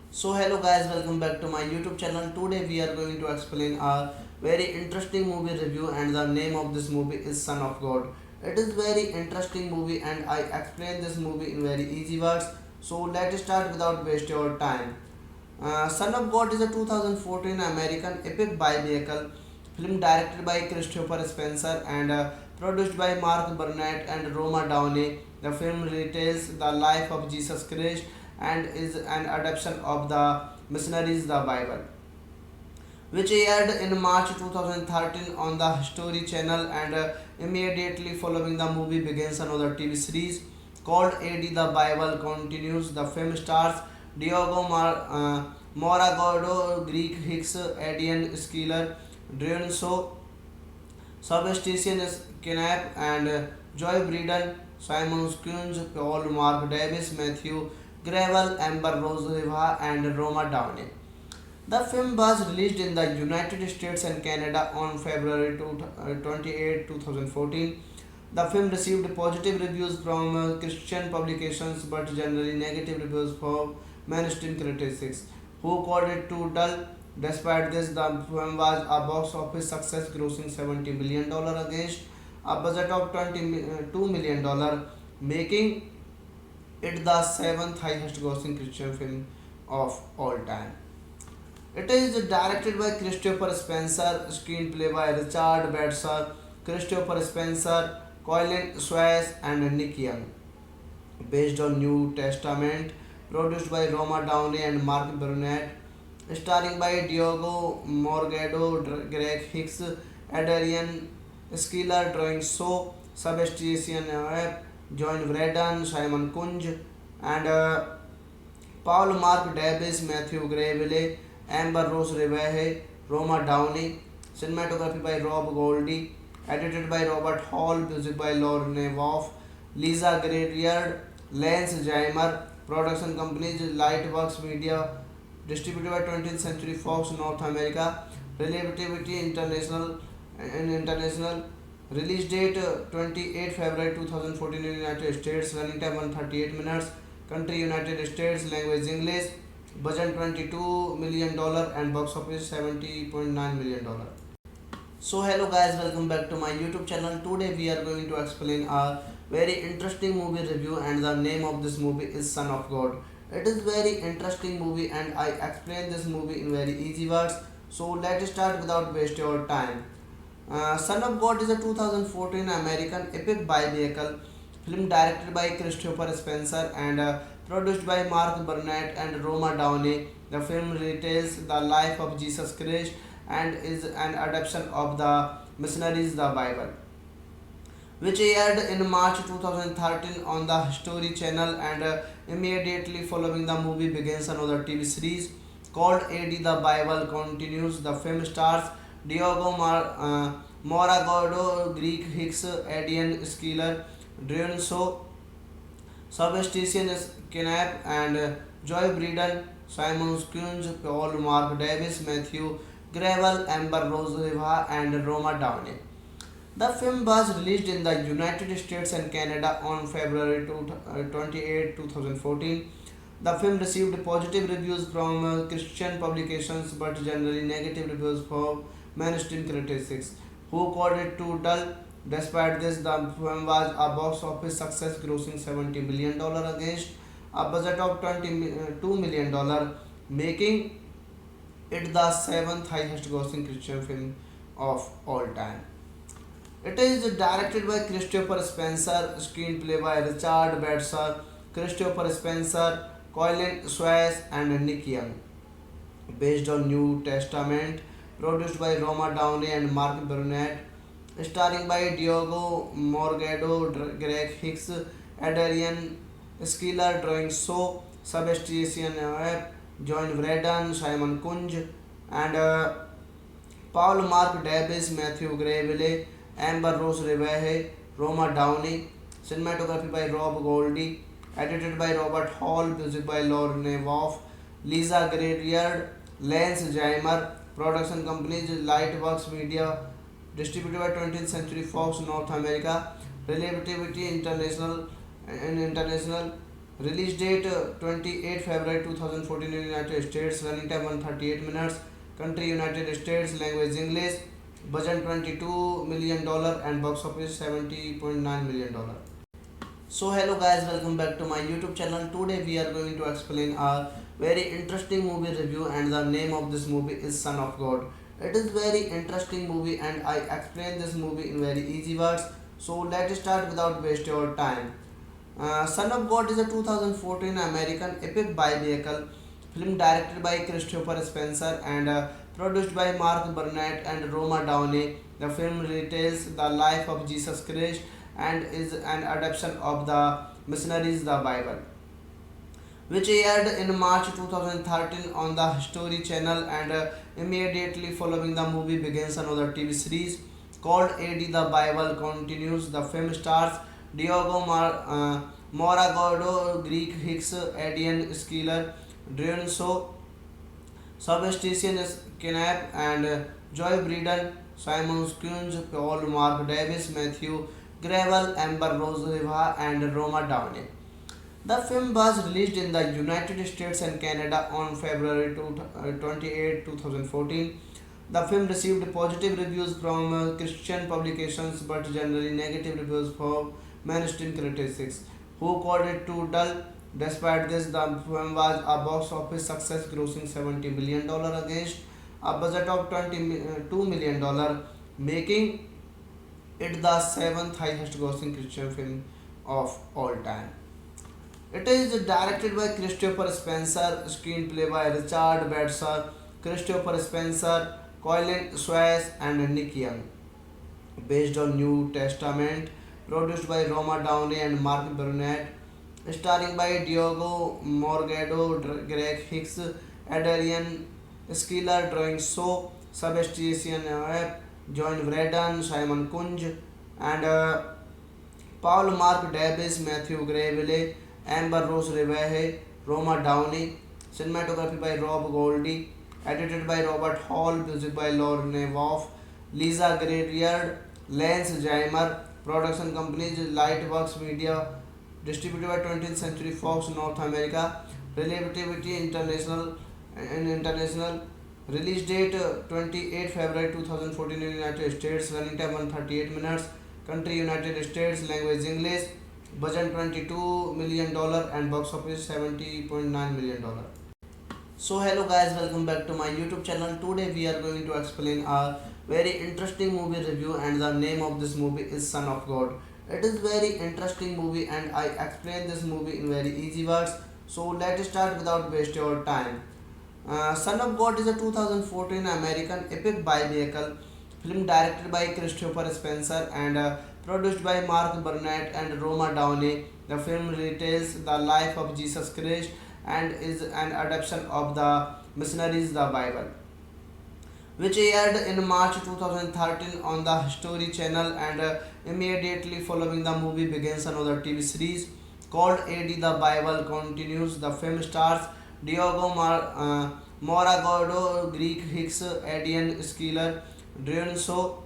So hello guys, welcome back to my YouTube channel. Today we are going to explain a very interesting movie review, and the name of this movie is Son of God. It is very interesting movie and I explain this movie in very easy words. So let's start without waste your time. Son of God is a 2014 American epic biblical film directed by Christopher Spencer and produced by Mark Burnett and Roma Downey. The film retells the life of Jesus Christ and is an adaptation of the Missionaries the Bible, which aired in March 2013 on the History Channel, and immediately following the movie begins another TV series called AD the Bible Continues. The film stars Diogo Moragado, Greek Hicks, Adrian Skiller, Drew So, Sebastian Knapp, and Joy Breeden, Simon Kunz, Paul Mark Davis, Matthew Gravel, Amber Rose Riva, and Roma Downey. The film was released in the United States and Canada on February 28, 2014. The film received positive reviews from Christian publications but generally negative reviews from mainstream critics, who called it too dull. Despite this, the film was a box office success, grossing $70 million against a budget of $22 million, making it the seventh highest grossing Christian film of all time. It is directed by Christopher Spencer, screenplay by Richard Bedser, Christopher Spencer, Colin Suez, and Nick Young. Based on New Testament, produced by Roma Downey and Mark Burnett, starring by Diogo Morgado, Greg Hicks, Adrian Skiller, Drawing So, Sebastian Webb, John Braden, Simon Kunj, and Paul Mark Davis, Matthew Gravely, Amber Rose Reveje, Roma Downey, cinematography by Rob Goldie, edited by Robert Hall, music by Lauren Nevoff, Lisa Gradiard, Lance Jaimer, production companies Lightworks Media, distributed by 20th Century Fox North America, Relativity International and International, release date 28 February 2014 in United States, running time 138 minutes, country United States, language English, budget $22 million and box office $70.9 million. So hello guys, welcome back to my YouTube channel. Today we are going to explain a very interesting movie review, and the name of this movie is Son of God. It is very interesting movie and I explain this movie in very easy words. So let's start without waste your time. Son of God is a 2014 American epic biblical film directed by Christopher Spencer and produced by Mark Burnett and Roma Downey. The film retells the life of Jesus Christ and is an adaptation of the Missionaries the Bible, which aired in March 2013 on the History Channel, and immediately following the movie begins another TV series called AD the Bible Continues. The film stars Diogo Moragado, Greek Hicks, Adrian Skiller, Drew So, Sebastian Kinap and Joy Breeden, Simon Kunz, Paul Mark Davis, Matthew Gravel, Amber Rose Riva, and Roma Downey. The film was released in the United States and Canada on February 28, 2014. The film received positive reviews from Christian publications but generally negative reviews from mainstream critics, who called it too dull. Despite this, the film was a box office success, grossing $70 million against a budget of $22 million, making it the seventh highest grossing Christian film of all time. It is directed by Christopher Spencer, screenplay by Richard Bedser, Christopher Spencer, Colin Swayze, and Nick Young. Based on New Testament, produced by Roma Downey and Mark Burnett, starring by Diogo Morgado, Greg Hicks, Adrian Skiller, Drawing So, Sebastian Webb, John Braden, Simon Kunj, and Paul Mark Davis, Matthew Gravely, Amber Rose Reveje, Roma Downey, cinematography by Rob Goldie, edited by Robert Hall, music by Lorne Wolf, Lisa Gradiard, Lance Jaimer, production companies Lightworks Media, distributed by 20th Century Fox North America, Relativity International and International, release date 28 February 2014 in United States, running time 138 minutes, country United States, language English, budget $22 million and box office $70.9 million. So hello guys, welcome back to my YouTube channel. Today we are going to explain a very interesting movie review, and the name of this movie is Son of God. It is very interesting movie and I explain this movie in very easy words. So let's start without waste your time. Son of God is a 2014 American epic biblical film directed by Christopher Spencer and produced by Mark Burnett and Roma Downey. The film retells the life of Jesus Christ and is an adaptation of the Missionaries the Bible, which aired in March 2013 on the History Channel, and immediately following the movie begins another TV series called AD the Bible Continues. The film stars Diogo Moragado, Greek Hicks, Adrian Skiller, Drion So, Sebastian Kinap and Joy Breeden, Simon Kunz, Paul Mark Davis, Matthew Gravel, Amber Rose Riva, and Roma Downey. The film was released in the United States and Canada on February 28, 2014. The film received positive reviews from Christian publications but generally negative reviews from mainstream critics, who called it too dull. Despite this, the film was a box office success, grossing $70 million against a budget of $22 million, making it the seventh highest grossing Christian film of all time. It is directed by Christopher Spencer, screenplay by Richard Bedser, Christopher Spencer, Colin Swayze, and Nick Young. Based on New Testament, produced by Roma Downey and Mark Burnett, starring by Diogo Morgado, Greg Hicks, Adrian Skiller, Drawing So, Sebastian Webb, John Braden, Simon Kunj, and Paul Mark Davis, Matthew Gravely, Amber Rose Reveje, Roma Downey, cinematography by Rob Goldie, edited by Robert Hall, music by Lorne Wolf, Lisa Gradiard, Lance Jaimer, production companies Lightworks Media, distributed by 20th Century Fox North America, Relativity International and International, release date 28 February 2014 in United States, running time 138 minutes, country United States, language English, budget $22 million and box office $70.9 million. So hello guys, welcome back to my YouTube channel. Today we are going to explain a very interesting movie review, and the name of this movie is Son of God. It is very interesting movie and I explain this movie in very easy words. So let's start without waste your time. Son of God is a 2014 American epic biblical film directed by Christopher Spencer and produced by Mark Burnett and Roma Downey. The film retells the life of Jesus Christ and is an adaptation of the Missionaries the Bible, which aired in March 2013 on the History Channel, and immediately following the movie begins another TV series called AD the Bible continues. The film stars Diogo Moragado, Greek Hicks, Adian Skeeler, Dionso,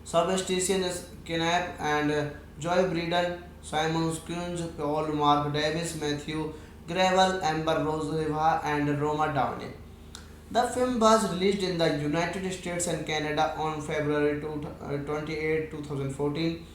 Sebastian Knapp, and Joy Breeden, Simon Kunz, Paul Mark Davis, Matthew Gravel, Amber Rose Riva, and Roma Downey. The film was released in the United States and Canada on February 28, 2014.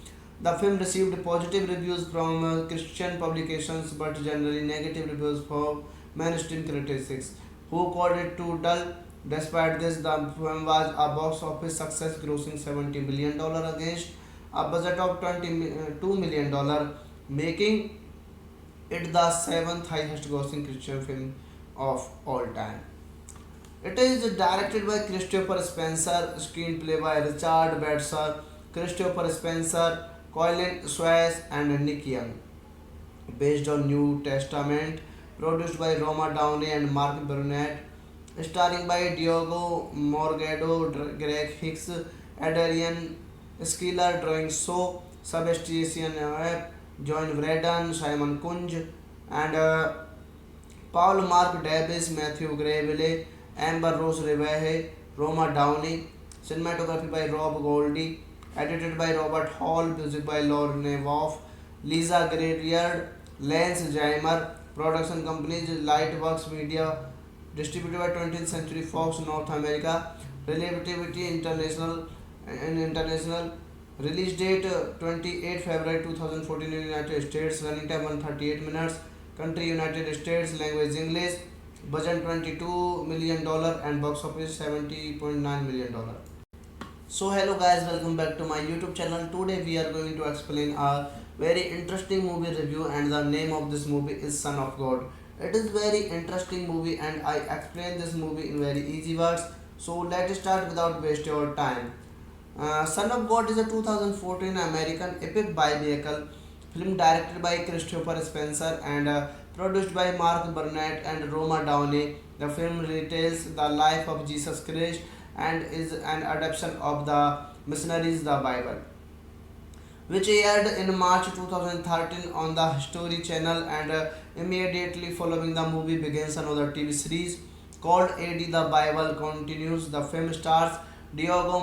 The film received positive reviews from Christian publications but generally negative reviews from mainstream critics, who called it too dull. Despite this, the film was a box office success, grossing $70 million against a budget of $22 million, making it the seventh highest grossing Christian film of all time. It is directed by Christopher Spencer, screenplay by Richard Batser, Christopher Spencer, Colin Swayze, and Nick Young. Based on New Testament, produced by Roma Downey and Mark Burnett, starring by Diogo Morgado, Greg Hicks, Adrian Skeeler, Drawing So, Sebastian John Braden, Simon Kunj, and Paul Mark Davis, Matthew Gravely, Amber Rose Rivehe, Roma Downey, cinematography by Rob Goldie, edited by Robert Hall, music by Lauren Nevoff, Lisa Gradiard, Lance Jaimer, production companies Lightworks Media, distributed by 20th Century Fox North America, Relativity International and International, release date 28 February 2014 in United States, running time 138 minutes, country United States, language English, budget $22 million and box office $70.9 million. So hello guys, welcome back to my YouTube channel. Today we are going to explain a very interesting movie review, and the name of this movie is Son of God. It is very interesting movie and I explain this movie in very easy words. So let's start without waste your time. Son of God is a 2014 American epic biblical film directed by Christopher Spencer and produced by Mark Burnett and Roma Downey. The film retells the life of Jesus Christ and is an adaptation of the Missionaries the Bible, which aired in March 2013 on the History Channel, and immediately following the movie begins another TV series called AD the Bible continues. The film stars Diogo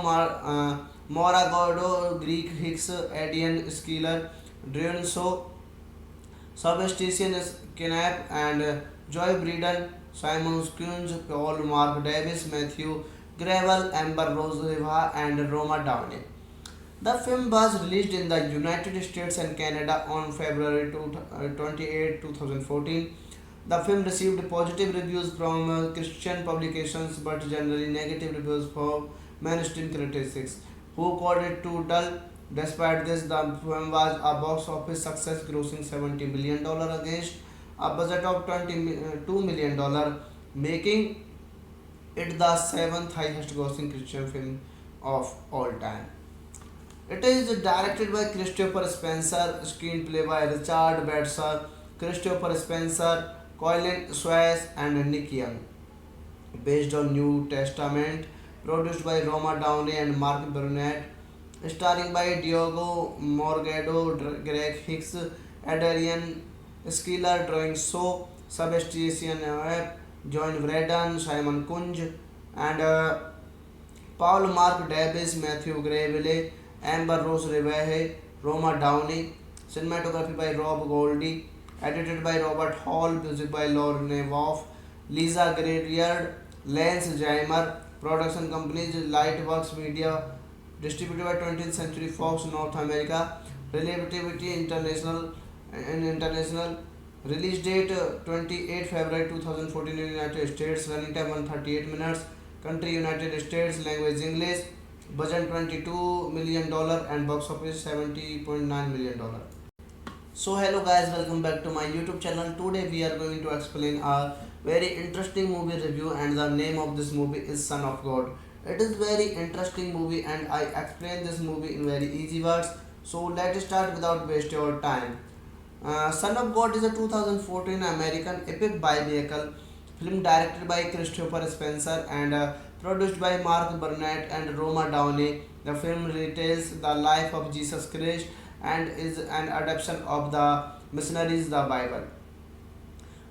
Moragado, Greek Hicks, Adian Skeeler, Dionso, Sebastian Knapp, and Joy Breeden, Simon Kunz, Paul Mark Davis, Matthew Gravel, Amber Rose Riva, and Roma Downey. The film was released in the United States and Canada on February 28, 2014. The film received positive reviews from Christian publications but generally negative reviews from mainstream critics, who called it too dull. Despite this, the film was a box office success, grossing $70 million against a budget of $22 million, making it the seventh highest grossing Christian film of all time. It is directed by Christopher Spencer, screenplay by Richard Batser, Christopher Spencer, Colin Swayze, and Nick Young. Based on New Testament, produced by Roma Downey and Mark Burnett, starring by Diogo Morgado, Greg Hicks, Adrian Skeeler, Drawing So, Sebastian John Braden, Simon Kunj, and Paul Mark Davis, Matthew Gravely, Amber Rose Rivehe, Roma Downey, cinematography by Rob Goldie, edited by Robert Hall, music by Lauren Nevoff, Lisa Gradiard, Lance Jaimer, production companies Lightworks Media, distributed by 20th Century Fox North America, Relativity International and International, release date 28 February 2014 in United States, running time 138 minutes, country United States, language English, budget $22 million and box office $70.9 million. So hello guys, welcome back to my YouTube channel. Today we are going to explain a very interesting movie review, and the name of this movie is Son of God. It is very interesting movie and I explain this movie in very easy words. So let's start without waste your time. Son of God is a 2014 American epic biblical film directed by Christopher Spencer and produced by Mark Burnett and Roma Downey. The film retells the life of Jesus Christ and is an adaptation of the Missionaries the Bible,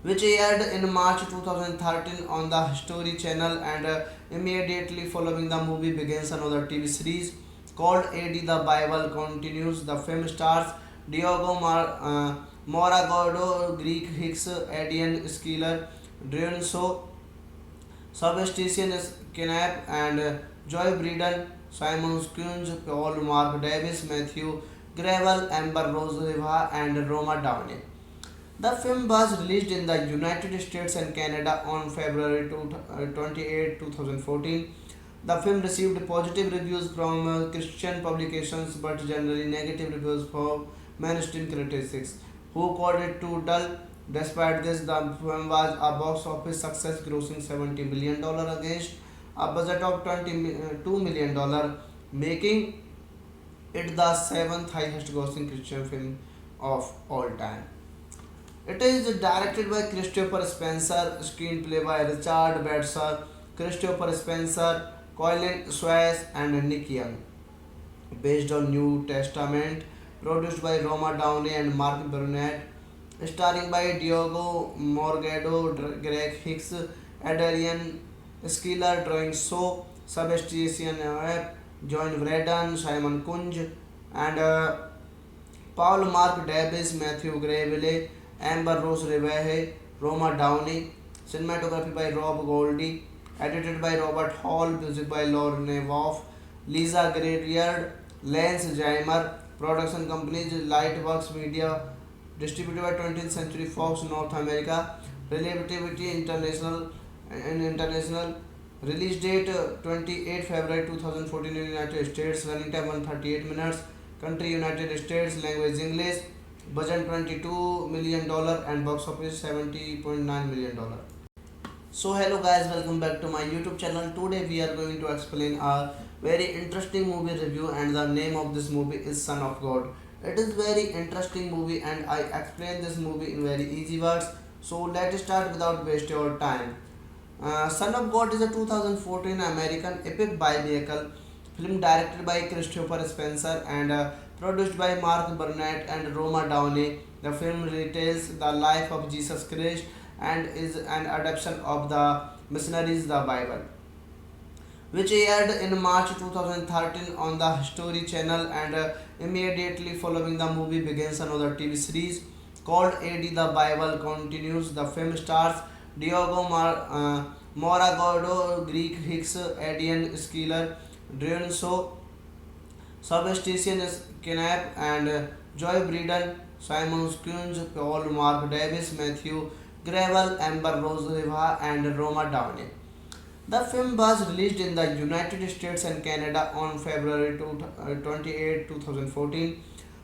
which aired in March 2013 on the History Channel, and immediately following the movie begins another TV series called AD the Bible continues. The film stars Diogo Moragado, Greek Hicks, Adrian Skiller, Dionso, Sebastian Knapp, and Joy Breeden, Simon Kunz, Paul Mark Davis, Matthew Gravel, Amber Rose Riva, and Roma Downey. The film was released in the United States and Canada on February 28, 2014. The film received positive reviews from Christian publications but generally negative reviews from mainstream critics, who called it too dull. Despite this, the film was a box office success, grossing $70 million against a budget of $22 million, making it the seventh highest grossing Christian film of all time. It is directed by Christopher Spencer, screenplay by Richard Bedser, Christopher Spencer, Colin Swayze, and Nick Young. Based on New Testament, produced by Roma Downey and Mark Burnett, starring by Diogo Morgado, Greg Hicks, Adrian Skiller, Drawing So, Sebastian Webb, John Braden, Simon Kunj, and Paul Mark Davis, Matthew Gravely, Amber Rose Rivehe, Roma Downey, cinematography by Rob Goldie, edited by Robert Hall, music by Lauren Nevoff, Lisa Grayard, Lance Jaimer, production companies Lightworks Media, distributed by 20th Century Fox North America, Relativity International and International, release date 28 February 2014 in United States, running time 138 minutes, country United States, language English, budget $22 million, and box office $70.9 million. So hello guys, welcome back to my YouTube channel. Today we are going to explain a very interesting movie review, and the name of this movie is Son of God. It is very interesting movie and I explain this movie in very easy words. So let's start without wasting your time. Son of God is a 2014 American epic biblical film directed by Christopher Spencer and produced by Mark Burnett and Roma Downey. The film retells the life of Jesus Christ and is an adaptation of the Missionaries the Bible, which aired in March 2013 on the History Channel, and immediately following the movie begins another TV series called AD the Bible continues. The film stars Diogo Moragado, Greek Hicks, Adrian Skiller, Dionso, Sebastian Knapp, and Joy Breeden, Simon Kunz, Paul Mark Davis, Matthew Gravel, Amber Rose Riva, and Roma Downey. The film was released in the United States and Canada on February 28, 2014.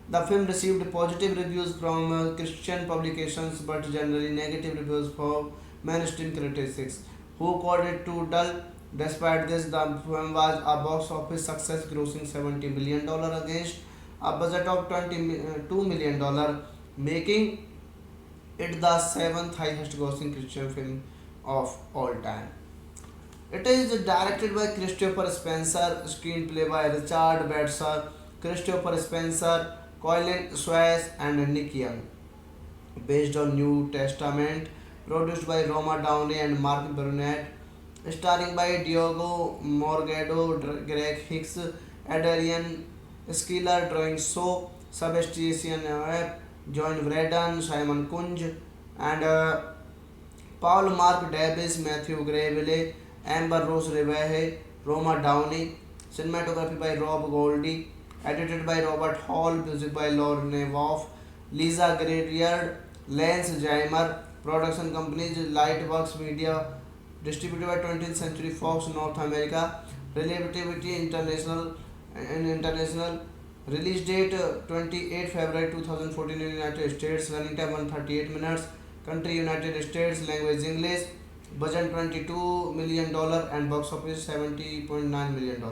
The film received positive reviews from Christian publications but generally negative reviews from mainstream critics, who called it too dull. Despite this, the film was a box office success, grossing $70 million against a budget of $22 million, making it the seventh highest grossing Christian film of all time. It is directed by Christopher Spencer, screenplay by Richard Bedser, Christopher Spencer, Colin Swayze, and Nick Young. Based on New Testament, produced by Roma Downey and Mark Burnett, starring by Diogo Morgado, Greg Hicks, Adrian Skiller, Drawing So, Sebastian Webb, John Braden, Simon Kunj, and Paul Mark Davis, Matthew Gravely, Amber Rose Rivehe, Roma Downey, cinematography by Rob Goldie, edited by Robert Hall, music by Lauren Nevoff, Lisa Grayard, Lance Jaimer, production companies Lightworks Media, distributed by 20th Century Fox North America, Relativity International and International, release date 28 February 2014 in United States, running time 138 minutes, country United States, language English, budget $22 million, and box office $70.9 million.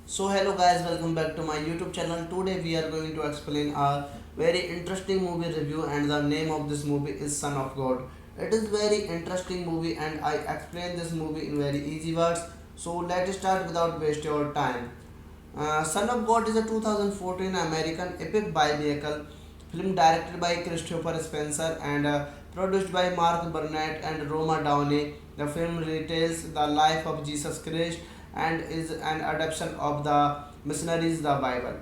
So hello guys, welcome back to my YouTube channel. Today we are going to explain a very interesting movie review, and the name of this movie is Son of God. It is very interesting movie and I explain this movie in very easy words. So let's start without wasting your time. Son of God is a 2014 American epic biblical film directed by Christopher Spencer and produced by Mark Burnett and Roma Downey. The film retells the life of Jesus Christ and is an adaptation of the Missionaries, the Bible,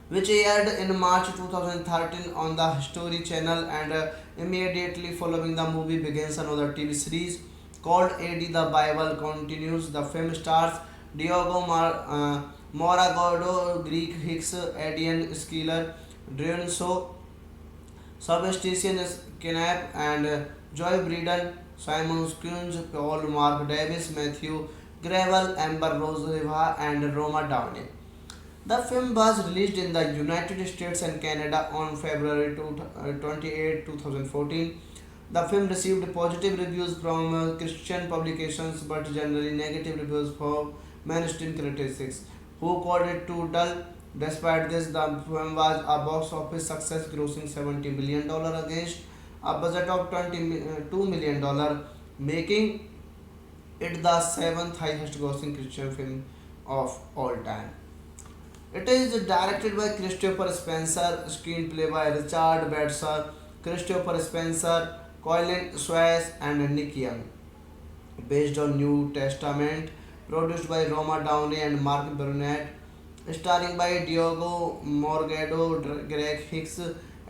which aired in March 2013 on the History Channel, and immediately following the movie begins another TV series called AD the Bible Continues. The film stars Diogo Moragado, Greek Hicks, Adrian Skiller, Drenso, Sebastian Knapp, and Joy Breeden, Simon Kunz, Paul Mark Davis, Matthew Gravel, Amber Rose Riva, and Roma Downey. The film was released in the United States and Canada on February 28, 2014. The film received positive reviews from Christian publications but generally negative reviews from mainstream critics, who called it too dull. Despite this, the film was a box office success, grossing $70 million against a budget of $22 million, making it the seventh highest grossing Christian film of all time. It is directed by Christopher Spencer, screenplay by Richard Bedser, Christopher Spencer, Colin Suez, and Nick Young. Based on New Testament, produced by Roma Downey and Mark Burnett, starring by Diogo Morgado, Greg Hicks,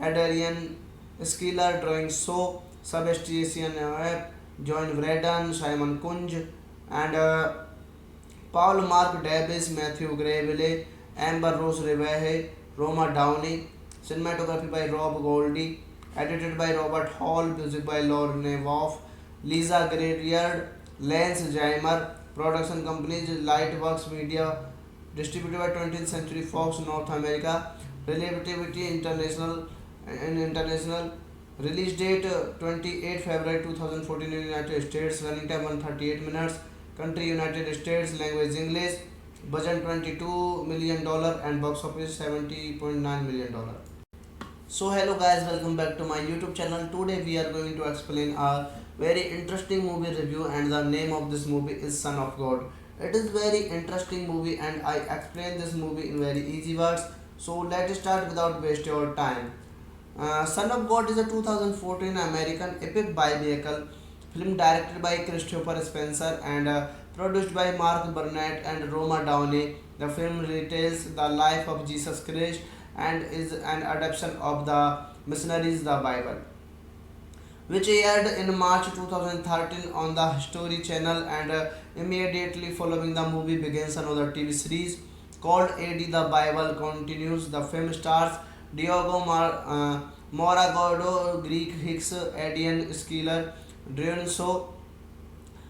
Adrian Skiller, Drawing So, Sebastian Webb, John Braden, Simon Kunj, and Paul Mark Davis, Matthew Gravely, Amber Rose Rivehe, Roma Downey, cinematography by Rob Goldie, edited by Robert Hall, music by Lauren Wolf, Lisa Gradiard, Lance Jaimer, production companies Lightworks Media, distributed by 20th Century Fox North America, Relativity International and International, release date 28 February 2014 in United States, running time 138 minutes, country United States, language English, budget $22 million and box office $70.9 million. So hello guys, welcome back to my YouTube channel. Today we are going to explain a very interesting movie review, and the name of this movie is Son of God. It is very interesting movie and I explain this movie in very easy words. So let's start without wasting your time. Son of God is a 2014 American epic biblical film directed by Christopher Spencer and produced by Mark Burnett and Roma Downey. The film retells the life of Jesus Christ and is an adaptation of the Missionaries, the Bible, which aired in March 2013 on the History Channel, and immediately following the movie begins another TV series called AD the Bible Continues. The film stars Diogo Moragado, Greek Hicks, Adrian Skiller, Drenso,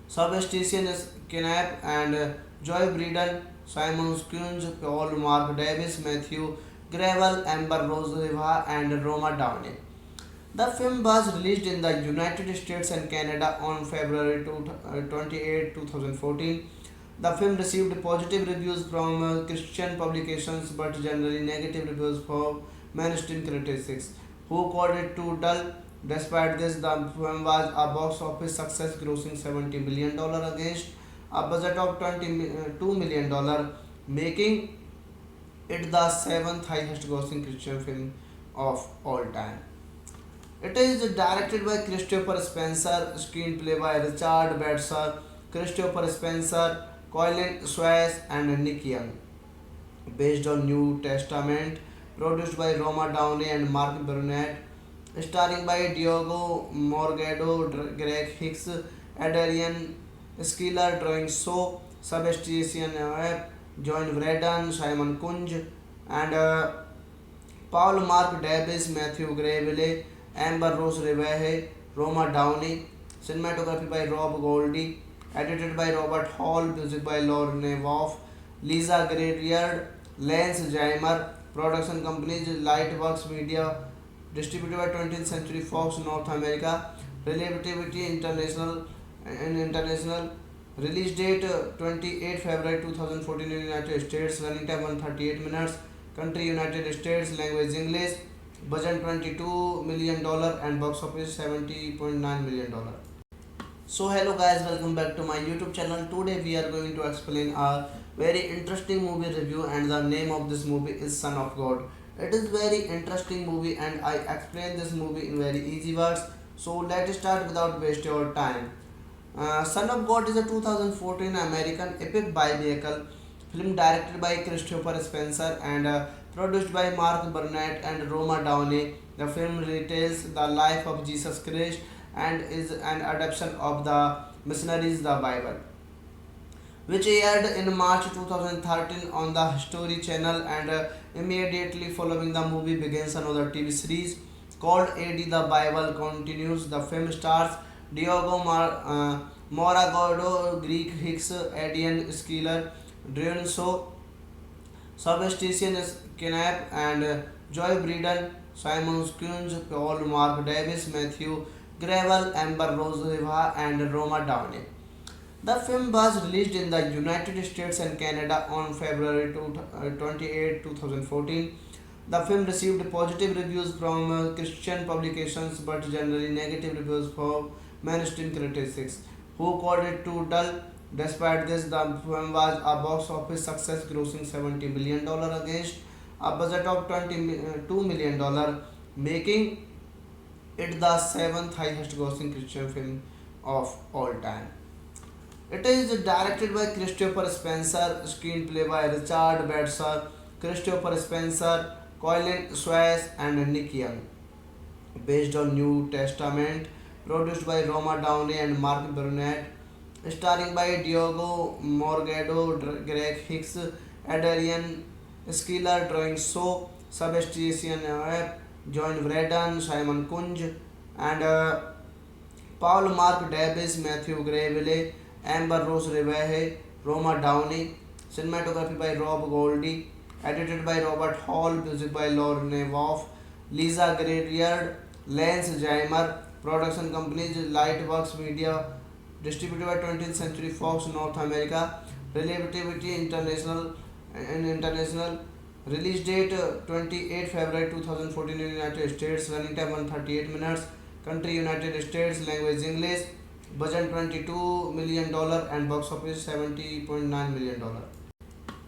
Sebastian Knapp, and Joy Breeden, Simon Kunz, Paul Mark Davis, Matthew Gravel, Amber Rose Riva, and Roma Downey. The film was released in the United States and Canada on February 28, 2014. The film received positive reviews from Christian publications but generally negative reviews from mainstream critics, who called it too dull. Despite this, the film was a box office success, grossing $70 million against a budget of $22 million, making it the seventh highest grossing Christian film of all time. It is directed by Christopher Spencer, screenplay by Richard Bedser, Christopher Spencer, Colin Suez, and Nick Young. Based on New Testament, produced by Roma Downey and Mark Burnett, starring by Diogo Morgado, Greg Hicks, Adrian Skiller, Drawing So, Sebastian Webb, John Braden, Simon Kunj, and Paul Mark Davis, Matthew Gravely, Amber Rose Rivehe, Roma Downey, cinematography by Rob Goldie, edited by Robert Hall, music by Lauren Wolf, Lisa Gradiard, Lance Jaimer, production companies Lightworks Media, distributed by 20th Century Fox North America, Relativity International and International, release date 28 February 2014 in United States, running time 138 minutes, country United States, language English, budget $22 million and box office $70.9 million. So hello guys, welcome back to my YouTube channel. Today we are going to explain a very interesting movie review, and the name of this movie is Son of God. It is very interesting movie and I explain this movie in very easy words. So let's start without waste your time. Son of God is a 2014 American epic biblical film directed by Christopher Spencer and produced by Mark Burnett and Roma Downey. The film retells the life of Jesus Christ and is an adaptation of the Missionaries the Bible, which aired in March 2013 on the History Channel, and immediately following the movie begins another TV series called AD the Bible Continues. The film stars Diogo Moragado, Greek Hicks, Adrian Skiller, Dionso, Sebastian Knapp, and Joy Breeden, Simon Kunz, Paul Mark Davis, Matthew Gravel, Amber Rose Riva, and Roma Downey. The film was released in the United States and Canada on February 28, 2014. The film received positive reviews from Christian publications but generally negative reviews from mainstream critics, who called it too dull. Despite this, the film was a box office success, grossing $70 million against a budget of $22 million, making it the seventh highest grossing Christian film of all time. It is directed by Christopher Spencer, screenplay by Richard Bedser, Christopher Spencer, Colin Swayze, and Nick Young. Based on New Testament, produced by Roma Downey and Mark Burnett, starring by Diogo Morgado, Greg Hicks, Adrian Skiller, Drawing So, Sebastian Webb, John Braden, Simon Kunj, and Paul Mark Davis, Matthew Gravely, Amber Rose Rivehe, Roma Downey, cinematography by Rob Goldie, edited by Robert Hall, music by Lauren Nevoff, Lisa Gradiard, Lance Jaimer, production companies Lightworks Media, distributed by 20th Century Fox North America, Relativity International and International, release date 28 February 2014 in United States, running time 138 minutes, country United States, language English, budget $22 million and box office $70.9 million.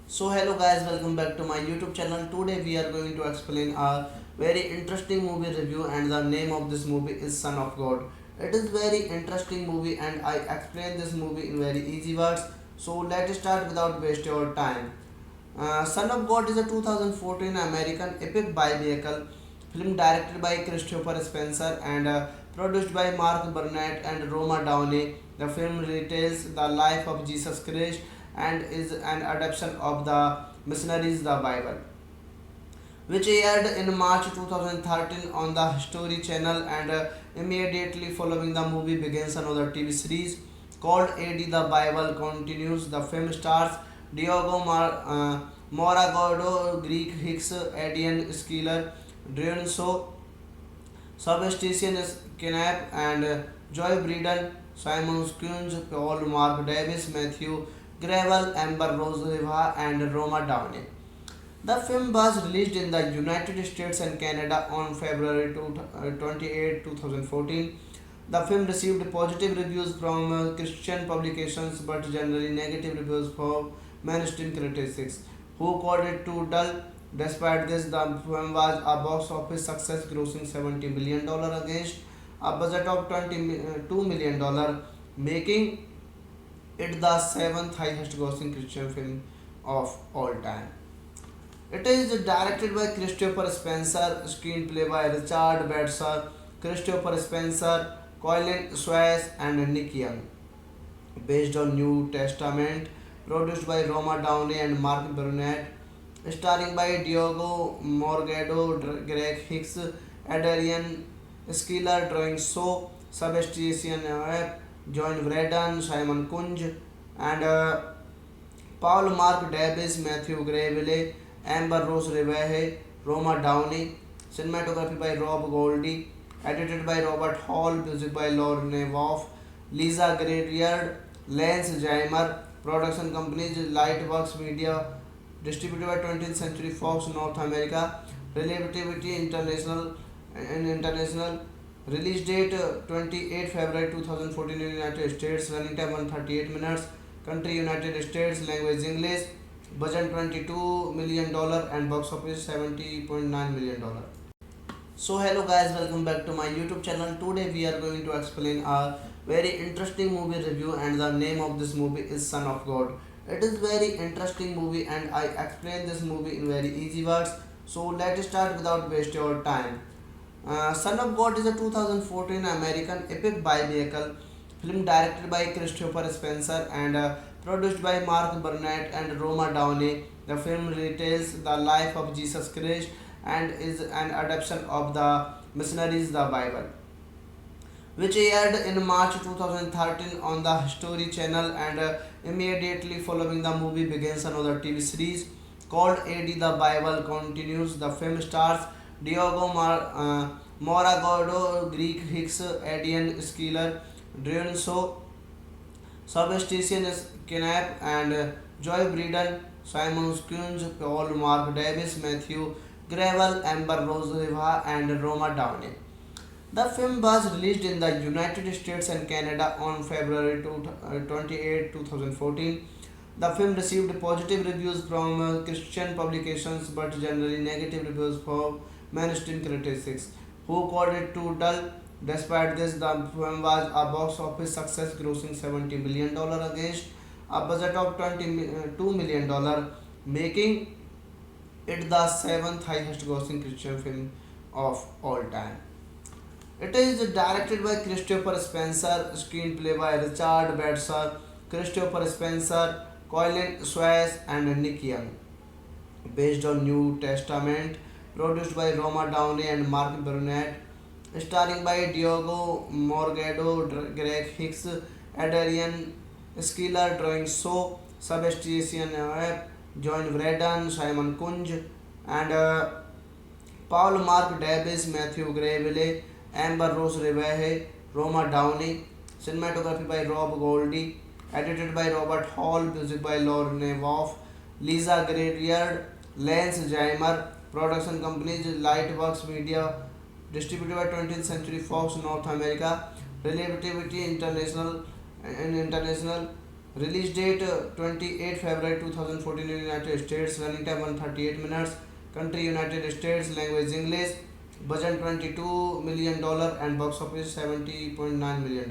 So hello guys, welcome back to my YouTube channel. Today we are going to explain a very interesting movie review, and the name of this movie is Son of God. It is very interesting movie and I explain this movie in very easy words. So let's start without waste your time. Son of God is a 2014 American epic biblical film directed by Christopher Spencer and produced by Mark Burnett and Roma Downey. The film retells the life of Jesus Christ and is an adaptation of the Missionaries the Bible, which aired in March 2013 on the History Channel, and immediately following the movie begins another TV series called AD the Bible Continues. The film stars Diogo Moragado, Greek Hicks, Adrian Skiller, Dionso, Sebastian Knapp, and Joy Breeden, Simon Kunz, Paul Mark Davis, Matthew Gravel, Amber Rose Riva, and Roma Downey. The film was released in the United States and Canada on February 28, 2014. The film received positive reviews from Christian publications but generally negative reviews from mainstream critics, who called it too dull. Despite this, the film was a box office success, grossing $70 million against a budget of $22 million, making it the seventh highest grossing Christian film of all time. It is directed by Christopher Spencer, screenplay by Richard Bedser, Christopher Spencer, Colin Swayze, and Nick Young. Based on New Testament, produced by Roma Downey and Mark Burnett, starring by Diogo Morgado, Greg Hicks, Adrian Skiller, Drawing So, Sebastian Webb, John Braden, Simon Kunj, and Paul Mark Davis, Matthew Gravely, Amber Rose Rivehe, Roma Downey, cinematography by Rob Goldie, edited by Robert Hall, music by Lauren Nevoff, Lisa Gradiard, Lance Jaimer, production companies Lightworks Media, distributed by 20th Century Fox North America, Relativity International and International, release date 28 February 2014 in United States, running time 138 minutes, country United States, language English, budget $22 million and box office $70.9 million. So hello guys, welcome back to my YouTube channel. Today we are going to explain a very interesting movie review, and the name of this movie is Son of God. It is very interesting movie and I explain this movie in very easy words. So let's start without waste your time. Son of God is a 2014 American epic biblical film directed by Christopher Spencer and produced by Mark Burnett and Roma Downey. The film retells the life of Jesus Christ and is an adaptation of the Missionaries the Bible, which aired in March 2013 on the History Channel, and immediately following the movie begins another TV series called AD the Bible Continues. The film stars Diogo Moragado, Greek Hicks, Adrian Skiller, Drenso, Sebastian Knapp, and Joy Breeden, Simon Kunz, Paul Mark Davis, Matthew Gravel, Amber Rose Riva, and Roma Downey. The film was released in the United States and Canada on February 28, 2014. The film received positive reviews from Christian publications but generally negative reviews from mainstream critics, who called it too dull. Despite this, the film was a box office success, grossing $70 million against a budget of $22 million, making it the seventh highest grossing Christian film of all time. It is directed by Christopher Spencer, screenplay by Richard Batser, Christopher Spencer, Colin Swayze, and Nick Young. Based on New Testament, produced by Roma Downey and Mark Burnett, starring by Diogo Morgado, Greg Hicks, Adrian Skiller, Drawing So, Sebastian Webb, John Braden, Simon Kunj, and Paul Mark Davis, Matthew Gravely, Amber Rose Rivehe, Roma Downey. Cinematography by Rob Goldie. Edited by Robert Hall. Music by Lauren Nevoff, Lisa Gradiard, Lance Jaimer. Production companies Lightworks Media. Distributed by 20th Century Fox North America. Relativity International and International. Release date 28 February 2014 in United States. Running time 138 minutes. Country United States. Language English. Budget $22 million and box office $70.9 million.